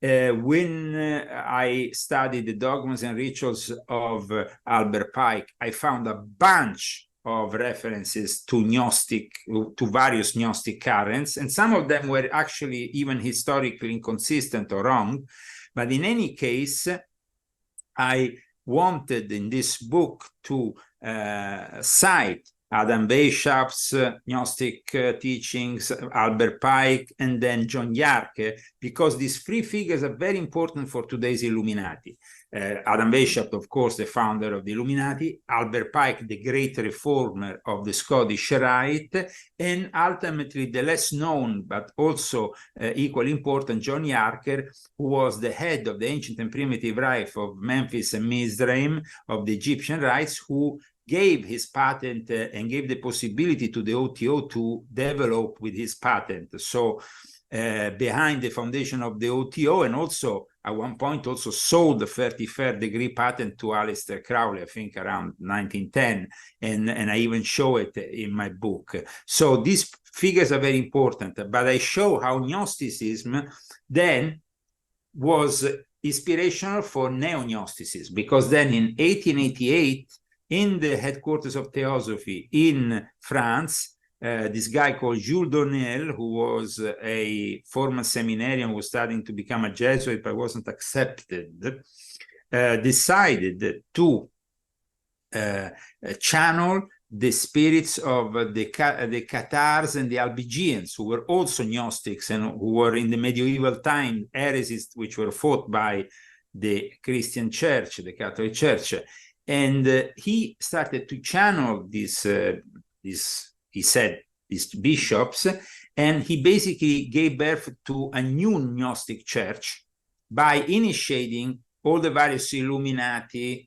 When I studied the dogmas and rituals of Albert Pike, I found a bunch of references to various Gnostic currents, and some of them were actually even historically inconsistent or wrong. But in any case, I wanted in this book to cite Adam Weishaupt's Gnostic teachings, Albert Pike, and then John Yarke, because these 3 figures are very important for today's Illuminati. Adam Weishaupt, of course, the founder of the Illuminati, Albert Pike, the great reformer of the Scottish Rite, and ultimately the less known, but also equally important, John Yarke, who was the head of the ancient and primitive rite of Memphis and Mizraim of the Egyptian rites, who gave his patent and gave the possibility to the OTO to develop with his patent. So behind the foundation of the OTO, and also at one point also sold the 33rd degree patent to Aleister Crowley, I think around 1910, and I even show it in my book. So these figures are very important, but I show how Gnosticism then was inspirational for neo-Gnosticism, because then in 1888, in the headquarters of Theosophy in France, this guy called Jules Donnel, who was a former seminarian, was studying to become a Jesuit but wasn't accepted, decided to channel the spirits of the Cathars and the Albigeans, who were also Gnostics and who were in the medieval time heresies which were fought by the Christian Church, the Catholic Church. And he started to channel these bishops, and he basically gave birth to a new Gnostic church by initiating all the various Illuminati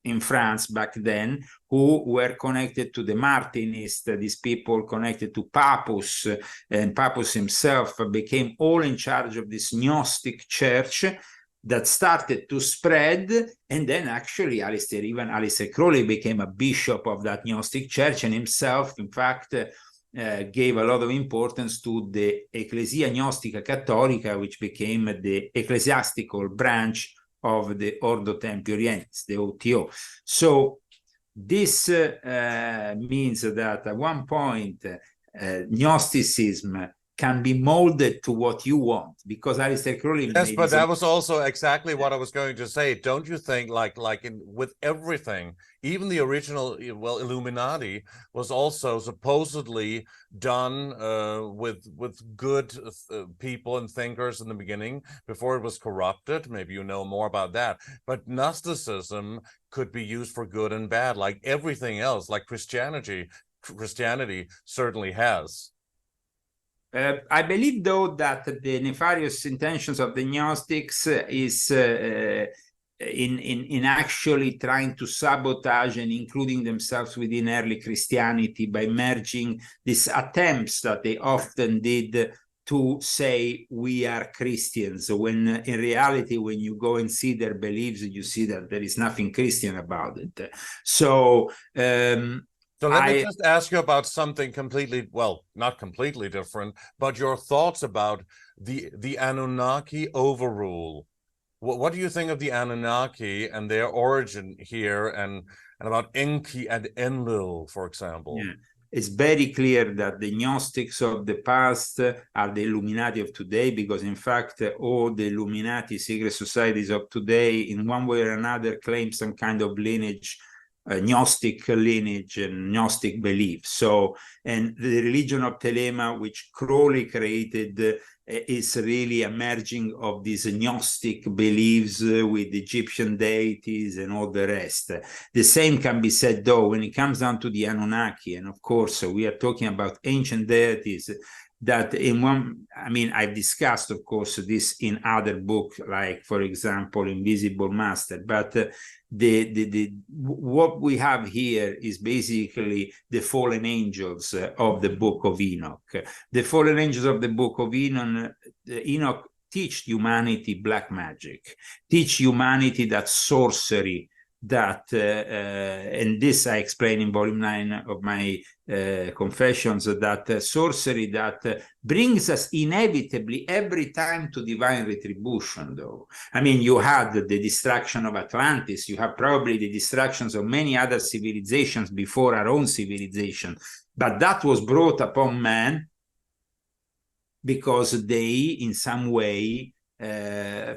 in France back then, who were connected to the Martinists, these people connected to Papus, and Papus himself became all in charge of this Gnostic church that started to spread. And then actually Aleister Crowley became a bishop of that Gnostic church, and himself, in fact, gave a lot of importance to the Ecclesia Gnostica Cattolica, which became the ecclesiastical branch of the Ordo Templi Orientis, the OTO. So this means that at one point, Gnosticism can be molded to what you want, because Aleister Crowley. Yes, but that was also exactly what I was going to say. Don't you think, like with everything, even the original, well, Illuminati was also supposedly done with good people and thinkers in the beginning before it was corrupted? Maybe you know more about that. But Gnosticism could be used for good and bad, like everything else, like Christianity certainly has. I believe, though, that the nefarious intentions of the Gnostics is in actually trying to sabotage and including themselves within early Christianity by merging these attempts that they often did to say we are Christians, when in reality, when you go and see their beliefs, you see that there is nothing Christian about it. So let me just ask you about something completely, well, not completely different, but your thoughts about the Anunnaki overrule. What do you think of the Anunnaki and their origin here, and about Enki and Enlil, for example? Yeah. It's very clear that the Gnostics of the past are the Illuminati of today, because in fact, all the Illuminati secret societies of today, in one way or another, claim some kind of lineage, Gnostic lineage and Gnostic belief. So, and the religion of Thelema, which Crowley created, is really a merging of these Gnostic beliefs with Egyptian deities and all the rest. The same can be said, though, when it comes down to the Anunnaki, and of course, we are talking about ancient deities that in one, I mean, I've discussed, of course, this in other books, like, for example, Invisible Master, but what we have here is basically the fallen angels of the Book of Enoch. The fallen angels of the Book of Enoch teach humanity black magic, teach humanity that sorcery, that and this I explain in volume 9 of my Confessions, that sorcery that brings us inevitably every time to divine retribution. Though, I mean, you had the destruction of Atlantis, you have probably the destructions of many other civilizations before our own civilization, but that was brought upon man because they in some way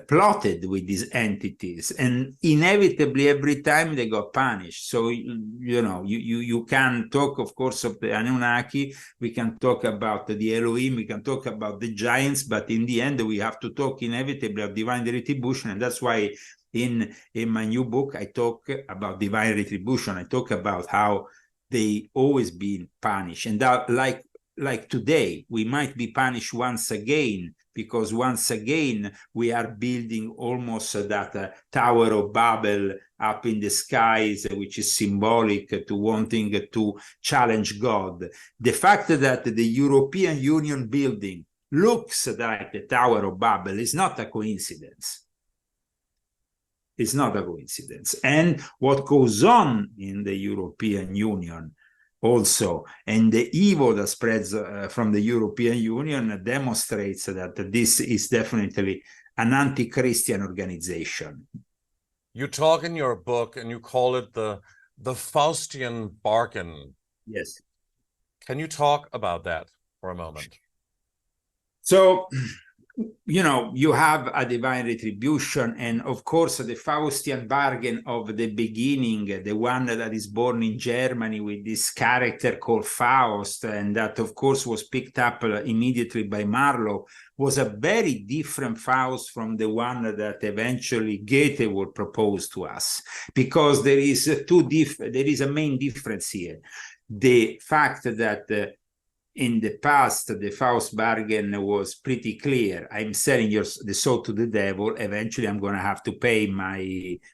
plotted with these entities, and inevitably every time they got punished. So you can talk, of course, of the Anunnaki, we can talk about the Elohim, we can talk about the giants, but in the end we have to talk inevitably of divine retribution. And that's why in my new book I talk about divine retribution. I talk about how they always been punished, and that like today we might be punished once again, because once again we are building almost that Tower of Babel up in the skies, which is symbolic to wanting to challenge God. The fact that the European Union building looks like the Tower of Babel is not a coincidence. It's not a coincidence. And what goes on in the European Union also, and the evil that spreads from the European Union demonstrates that this is definitely an anti-Christian organization. You talk in your book and you call it the Faustian Bargain. Yes. Can you talk about that for a moment? So, you know, you have a divine retribution, and of course the Faustian Bargain of the beginning, the one that is born in Germany with this character called Faust, and that of course was picked up immediately by Marlowe, was a very different Faust from the one that eventually Goethe would propose to us, because there is a main difference here. The fact that in the past, the Faust bargain was pretty clear. I'm selling the soul to the devil. Eventually, I'm going to have to pay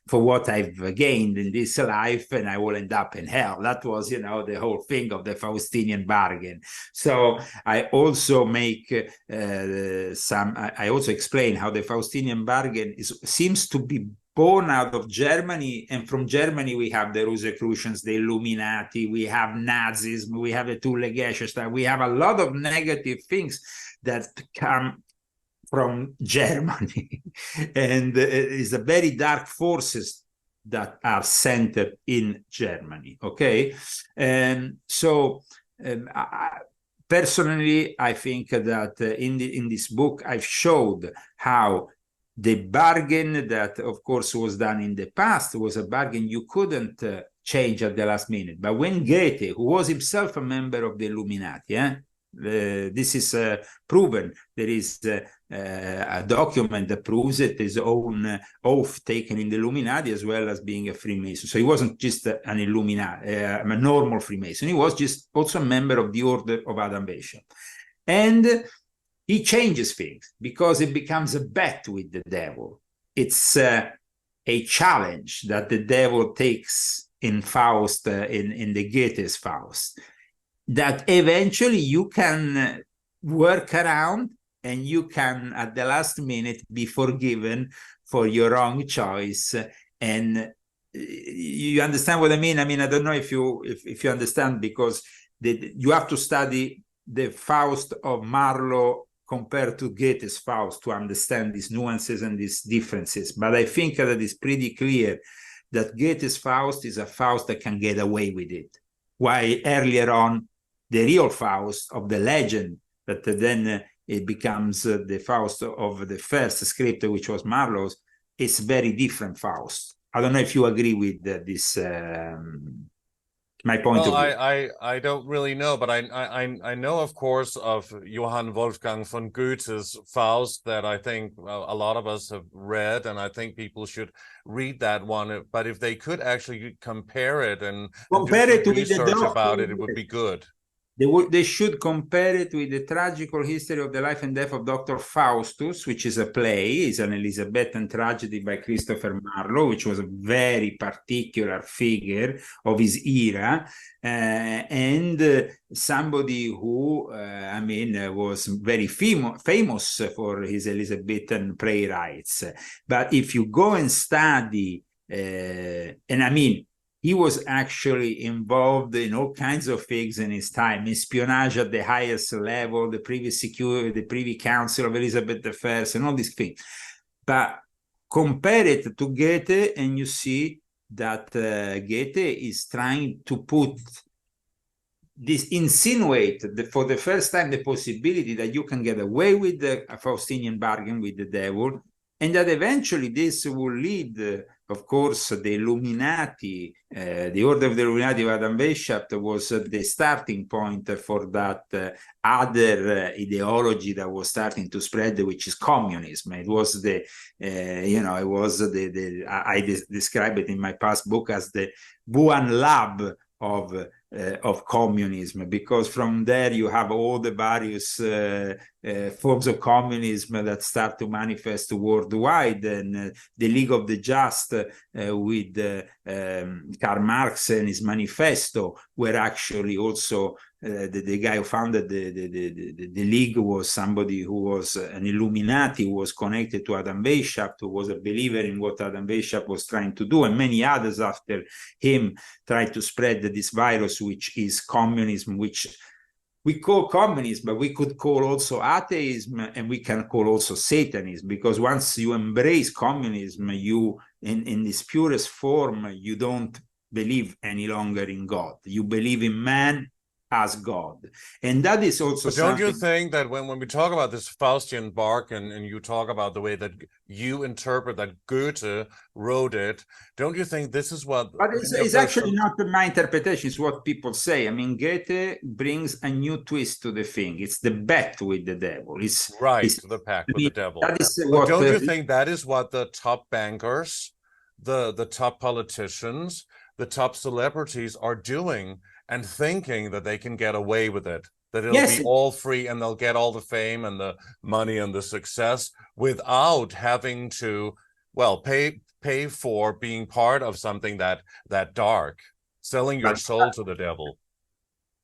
for what I've gained in this life, and I will end up in hell. That was, you know, the whole thing of the Faustinian bargain. So I also make I also explain how the Faustinian bargain seems to be born out of Germany, and from Germany we have the Rosicrucians, the Illuminati, we have Nazism, we have the Thule Gesellschaft, we have a lot of negative things that come from Germany, and it's a very dark forces that are centered in Germany. Okay, and so personally, I think that in this book I've showed how the bargain that, of course, was done in the past was a bargain you couldn't change at the last minute. But when Goethe, who was himself a member of the Illuminati, this is proven. There is a document that proves it, his own oath taken in the Illuminati, as well as being a Freemason. So he wasn't just an Illuminati, a normal Freemason. He was just also a member of the Order of Adam Weishaupt. And he changes things because it becomes a bet with the devil. It's a challenge that the devil takes in Faust, in the Goethe's Faust, that eventually you can work around, and you can, at the last minute, be forgiven for your wrong choice. And you understand what I mean? I mean, I don't know if you understand, because you have to study the Faust of Marlowe compared to Goethe's Faust to understand these nuances and these differences. But I think that it's pretty clear that Goethe's Faust is a Faust that can get away with it, while earlier on, the real Faust of the legend, that then it becomes the Faust of the first script, which was Marlowe's, is very different Faust. I don't know if you agree with this, my point of view. I don't really know, but I know, of course, of Johann Wolfgang von Goethe's Faust, that I think a lot of us have read, and I think people should read that one. But if they could actually compare it and do some research about it, it would be good. They should compare it with the tragical history of the life and death of Dr. Faustus, which is a play. It's an Elizabethan tragedy by Christopher Marlowe, which was a very particular figure of his era, and somebody who, I mean, was very famous for his Elizabethan playwrights. But if you go and study, and I mean, he was actually involved in all kinds of things in his time, espionage at the highest level, the Privy Council of Elizabeth I, and all these things. But compare it to Goethe, and you see that Goethe is trying to insinuate for the first time the possibility that you can get away with the Faustinian bargain with the devil, and that eventually this will lead, of course, the Illuminati, the Order of the Illuminati of Adam Weishaupt was the starting point for that other ideology that was starting to spread, which is communism. It was I describe it in my past book as the Wuhan lab of communism, because from there you have all the various forms of communism that start to manifest worldwide, and the League of the Just with Karl Marx and his manifesto, where actually also the guy who founded the League was somebody who was an Illuminati, who was connected to Adam Weishaupt, who was a believer in what Adam Weishaupt was trying to do, and many others after him tried to spread this virus, which is communism, which we call communism, but we could call also atheism, and we can call also Satanism, because once you embrace communism, you, in this purest form, you don't believe any longer in God. You believe in man as God. And that is also But don't you think that when we talk about this Faustian Bargain, and you talk about the way that you interpret that Goethe wrote it, don't you think this is what... But it's actually not my interpretation, it's what people say. I mean, Goethe brings a new twist to the thing. It's the bet with the devil. It's the pact with the devil. That is but don't you think that is what the top bankers, the top politicians, the top celebrities are doing, and thinking that they can get away with it, that it'll be all free and they'll get all the fame and the money and the success without having to, well, pay for being part of something that dark, selling your soul to the devil?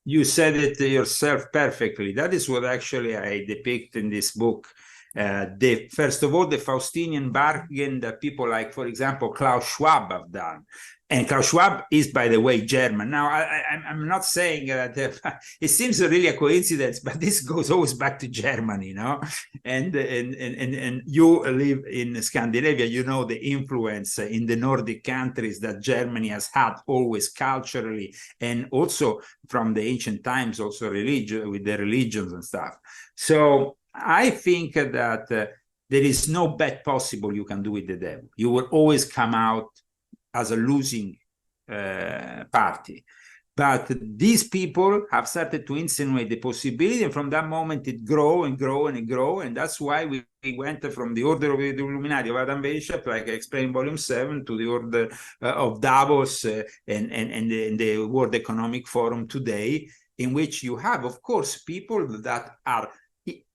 You said it yourself perfectly. That is what actually I depict in this book. First of all, the Faustinian bargain that people like, for example, Klaus Schwab have done. And Klaus Schwab is, by the way, German. Now, I'm not saying that it seems really a coincidence, but this goes always back to Germany, you know. And you live in Scandinavia, you know the influence in the Nordic countries that Germany has had always culturally, and also from the ancient times, also religion, with the religions and stuff. So I think that there is no bet possible you can do with the devil. You will always come out as a losing party. But these people have started to insinuate the possibility, and from that moment it grow and grow and grow, and that's why we went from the order of the Illuminati of Adam Weishaupt, like I explained in volume 7, to the order of Davos and the World Economic Forum today, in which you have, of course, people that are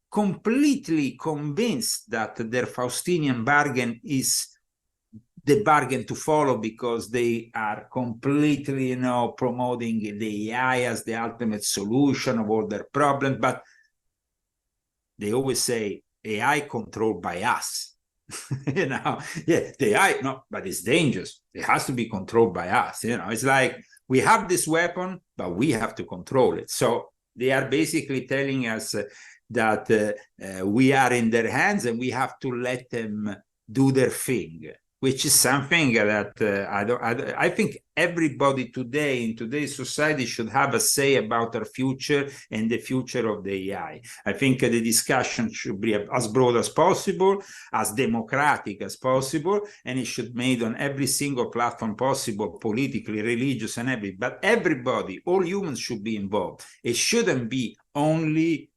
completely convinced that their Faustinian bargain is the bargain to follow, because they are completely, promoting the AI as the ultimate solution of all their problems. But they always say AI controlled by us. The AI, no, but it's dangerous. It has to be controlled by us. It's like we have this weapon, but we have to control it. So they are basically telling us that we are in their hands and we have to let them do their thing, which is something that I think everybody today in today's society should have a say about our future and the future of the AI. I think the discussion should be as broad as possible, as democratic as possible, and it should be made on every single platform possible, politically, religious, and everything. But everybody, all humans should be involved. It shouldn't be only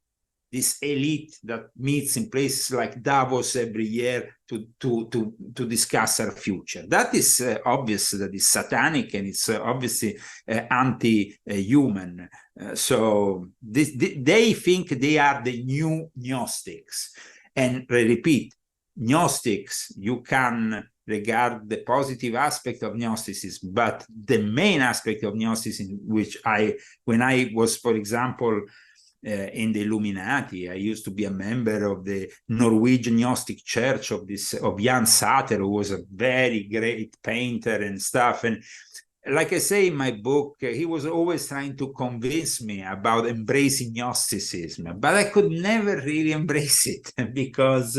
this elite that meets in places like Davos every year to discuss our future. That is obvious, that is satanic, and it's obviously anti-human. So they think they are the new Gnostics. And I repeat, Gnostics, you can regard the positive aspect of Gnosticism, but the main aspect of Gnosticism, which when I was, for example, in the Illuminati, I used to be a member of the Norwegian Gnostic Church of Jan Sater, who was a very great painter and stuff. And like I say in my book, he was always trying to convince me about embracing Gnosticism, but I could never really embrace it because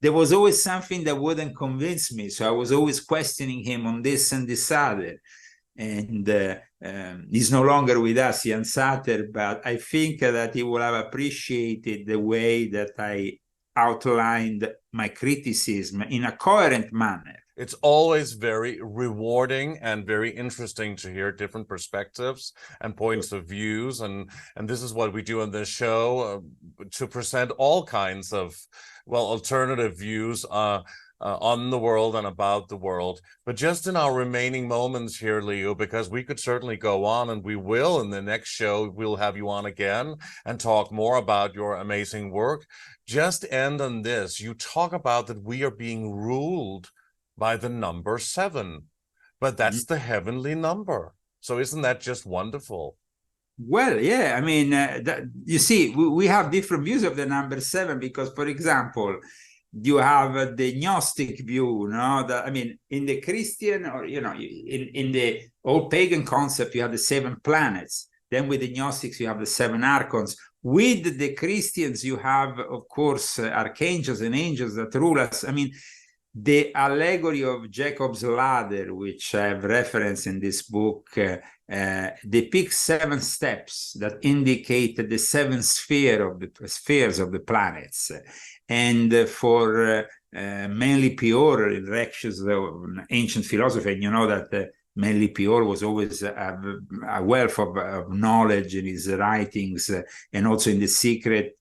there was always something that wouldn't convince me. So I was always questioning him on this and this other. And he's no longer with us, Jan Sater, but I think that he will have appreciated the way that I outlined my criticism in a coherent manner. It's always very rewarding and very interesting to hear different perspectives and points of views. And this is what we do on this show, to present all kinds of, alternative views on the world and about the world. But just in our remaining moments here, Leo, because we could certainly go on, and we will in the next show, we'll have you on again and talk more about your amazing work. Just end on this. You talk about that we are being ruled by the number 7, but that's the heavenly number. So isn't that just wonderful? Well, yeah, I mean, you see, we have different views of the number 7 because, for example, you have the Gnostic view, I mean, in the Christian, or, in the old pagan concept, you have the 7 planets. Then with the Gnostics, you have the 7 archons. With the Christians, you have, of course, archangels and angels that rule us. I mean, the allegory of Jacob's ladder, which I have referenced in this book, depicts 7 steps that indicate the 7 spheres of the planets. And for Manly Pior, in Rectius, the ancient philosopher, and you know that Manly Pior was always a wealth of knowledge in his writings, and also in the secret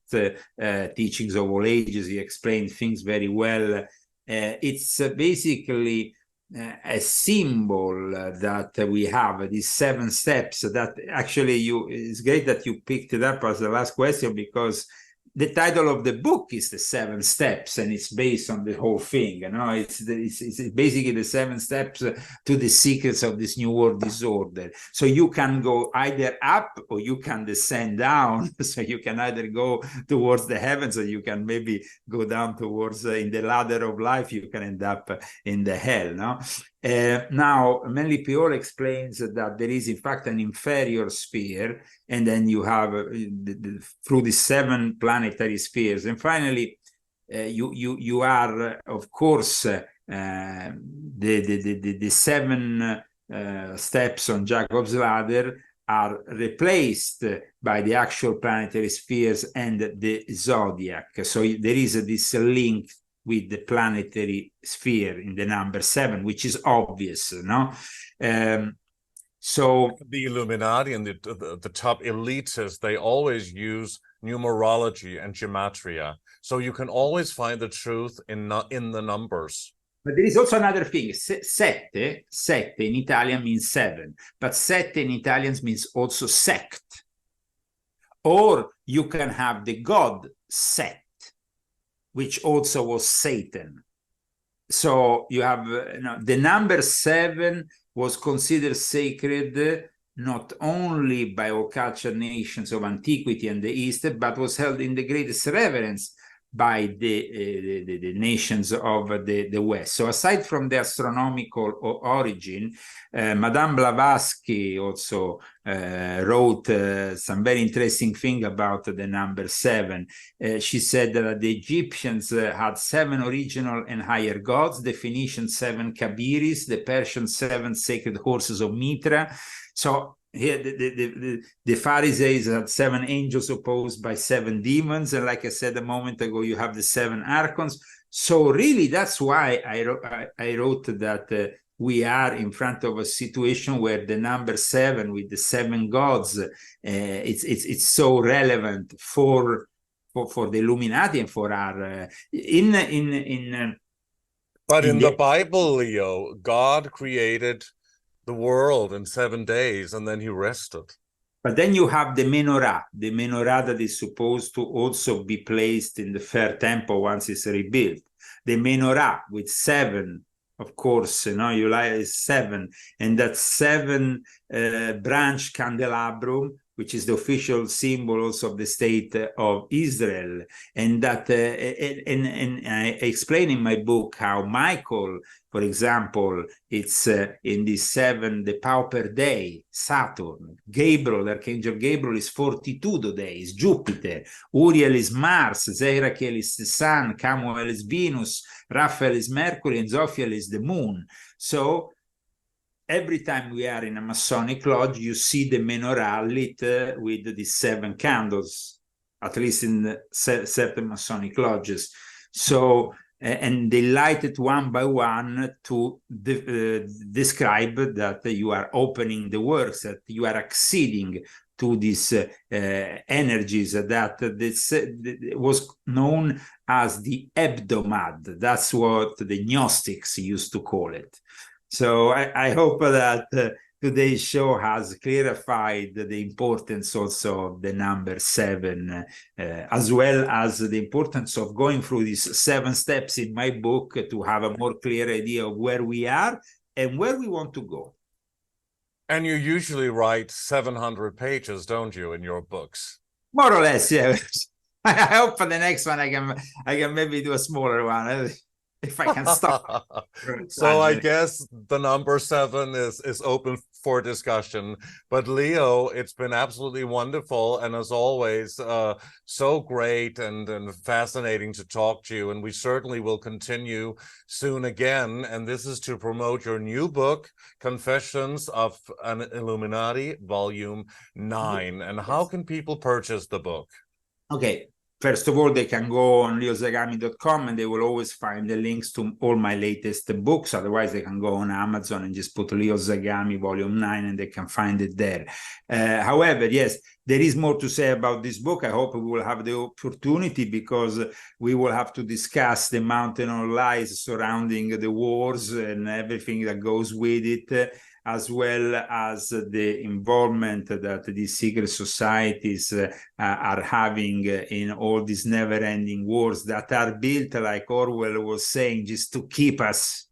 teachings of all ages. He explained things very well. It's basically a symbol that we have, these 7 steps that actually it's great that you picked it up as the last question, because the title of the book is The 7 Steps, and it's based on the whole thing. You know, it's basically the 7 steps to the secrets of this new world disorder. So you can go either up or you can descend down. So you can either go towards the heavens, or you can maybe go down towards in the ladder of life. You can end up in the hell. No. Now, Manly Pior explains that there is, in fact, an inferior sphere, and then you have through the 7 planetary spheres, and finally, you are, of course, the 7 steps on Jacob's ladder are replaced by the actual planetary spheres and the zodiac. So there is this link with the planetary sphere in the number 7, which is obvious, no? So the Illuminati and the top elitists, they always use numerology and gematria, so you can always find the truth in the numbers. But there is also another thing. Sette in Italian means 7, but sette in Italian means also sect. Or you can have the god Set, which also was Satan. So you have the number 7 was considered sacred not only by all cultured nations of antiquity and the East, but was held in the greatest reverence by the nations of the West. So aside from the astronomical origin, Madame Blavatsky also wrote some very interesting thing about the number 7. She said that the Egyptians had 7 original and higher gods, the Phoenicians 7 Kabiris, the Persians 7 sacred horses of Mitra. So here the Pharisees had 7 angels opposed by 7 demons, and like I said a moment ago, you have the 7 archons. So really, that's why I wrote that we are in front of a situation where the number 7 with the 7 gods, it's so relevant for the Illuminati and for our But in the Bible, Leo, God created the world in 7 days, and then he rested. But then you have the menorah that is supposed to also be placed in the Fair Temple once it's rebuilt. The menorah with 7, of course, you know, is 7, and that 7 branch candelabrum, which is the official symbol also of the state of Israel. And that, and I explain in my book how Michael, for example, it's in the 7, the Pauper Day, Saturn. Gabriel, Archangel Gabriel is 42 days, Jupiter. Uriel is Mars, Zeirachiel is the Sun, Camuel is Venus, Raphael is Mercury, and Zophiel is the Moon. So every time we are in a Masonic lodge, you see the menorah lit with the 7 candles, at least in certain Masonic lodges. So, and they light it one by one to describe that you are opening the works, that you are acceding to these energies that this was known as the hebdomad. That's what the Gnostics used to call it. So I hope that today's show has clarified the importance also of the number 7, as well as the importance of going through these 7 steps in my book to have a more clear idea of where we are and where we want to go. And you usually write 700 pages, don't you, in your books? More or less, yeah. I hope for the next one I can maybe do a smaller one. If I can stop. So I guess the number 7 is open for discussion. But Leo, it's been absolutely wonderful, and as always, so great and fascinating to talk to you. And we certainly will continue soon again. And this is to promote your new book, Confessions of An Illuminati, Volume 9. And how can people purchase the book? Okay. First of all, they can go on leozagami.com and they will always find the links to all my latest books. Otherwise, they can go on Amazon and just put Leo Zagami Volume 9 and they can find it there. However, yes, there is more to say about this book. I hope we will have the opportunity, because we will have to discuss the mountain of lies surrounding the wars and everything that goes with it, as well as the involvement that these secret societies are having in all these never-ending wars that are built, like Orwell was saying, just to keep us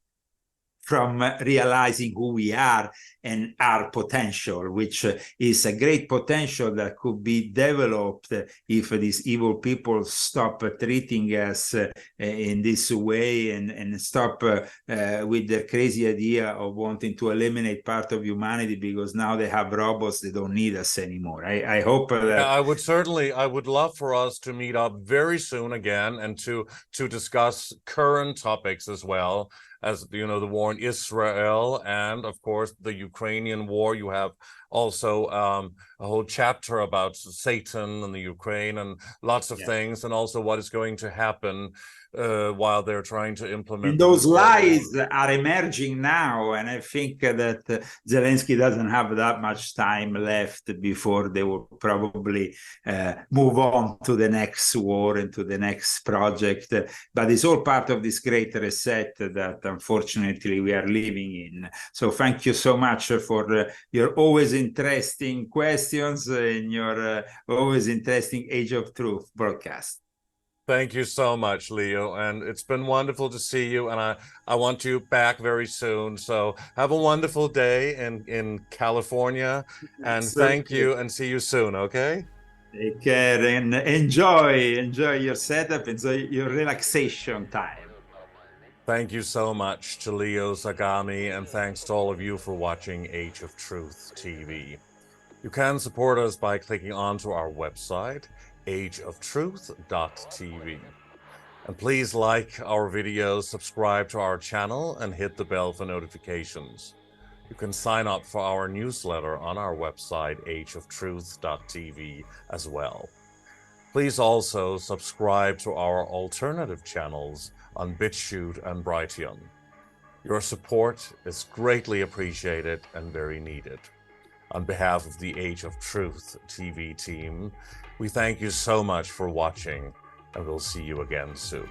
from realizing who we are and our potential, which is a great potential that could be developed if these evil people stop treating us in this way and stop with their crazy idea of wanting to eliminate part of humanity, because now they have robots, they don't need us anymore. I hope that... Yeah, I would love for us to meet up very soon again and to discuss current topics as well, as you know, the war in Israel and of course the Ukrainian war. You have also a whole chapter about Satan and the Ukraine and lots of things, and also what is going to happen while they're trying to implement. And those lies are emerging now, and I think that Zelensky doesn't have that much time left before they will probably move on to the next war and to the next project. But it's all part of this great reset that unfortunately we are living in. So thank you so much for your always interesting questions and your always interesting Age of Truth broadcast. Thank you so much, Leo, and it's been wonderful to see you, and I want you back very soon. So have a wonderful day in California, and thank you, and see you soon, okay? Take care and enjoy your setup, enjoy your relaxation time. Thank you so much to Leo Zagami, and thanks to all of you for watching Age of Truth TV. You can support us by clicking onto our website, ageoftruthtv. And please like our videos, subscribe to our channel, and hit the bell for notifications. You can sign up for our newsletter on our website, ageoftruthtv, as well. Please also subscribe to our alternative channels on BitChute and Brighteon. Your support is greatly appreciated and very needed. On behalf of the Age of Truth TV team, we thank you so much for watching, and we'll see you again soon.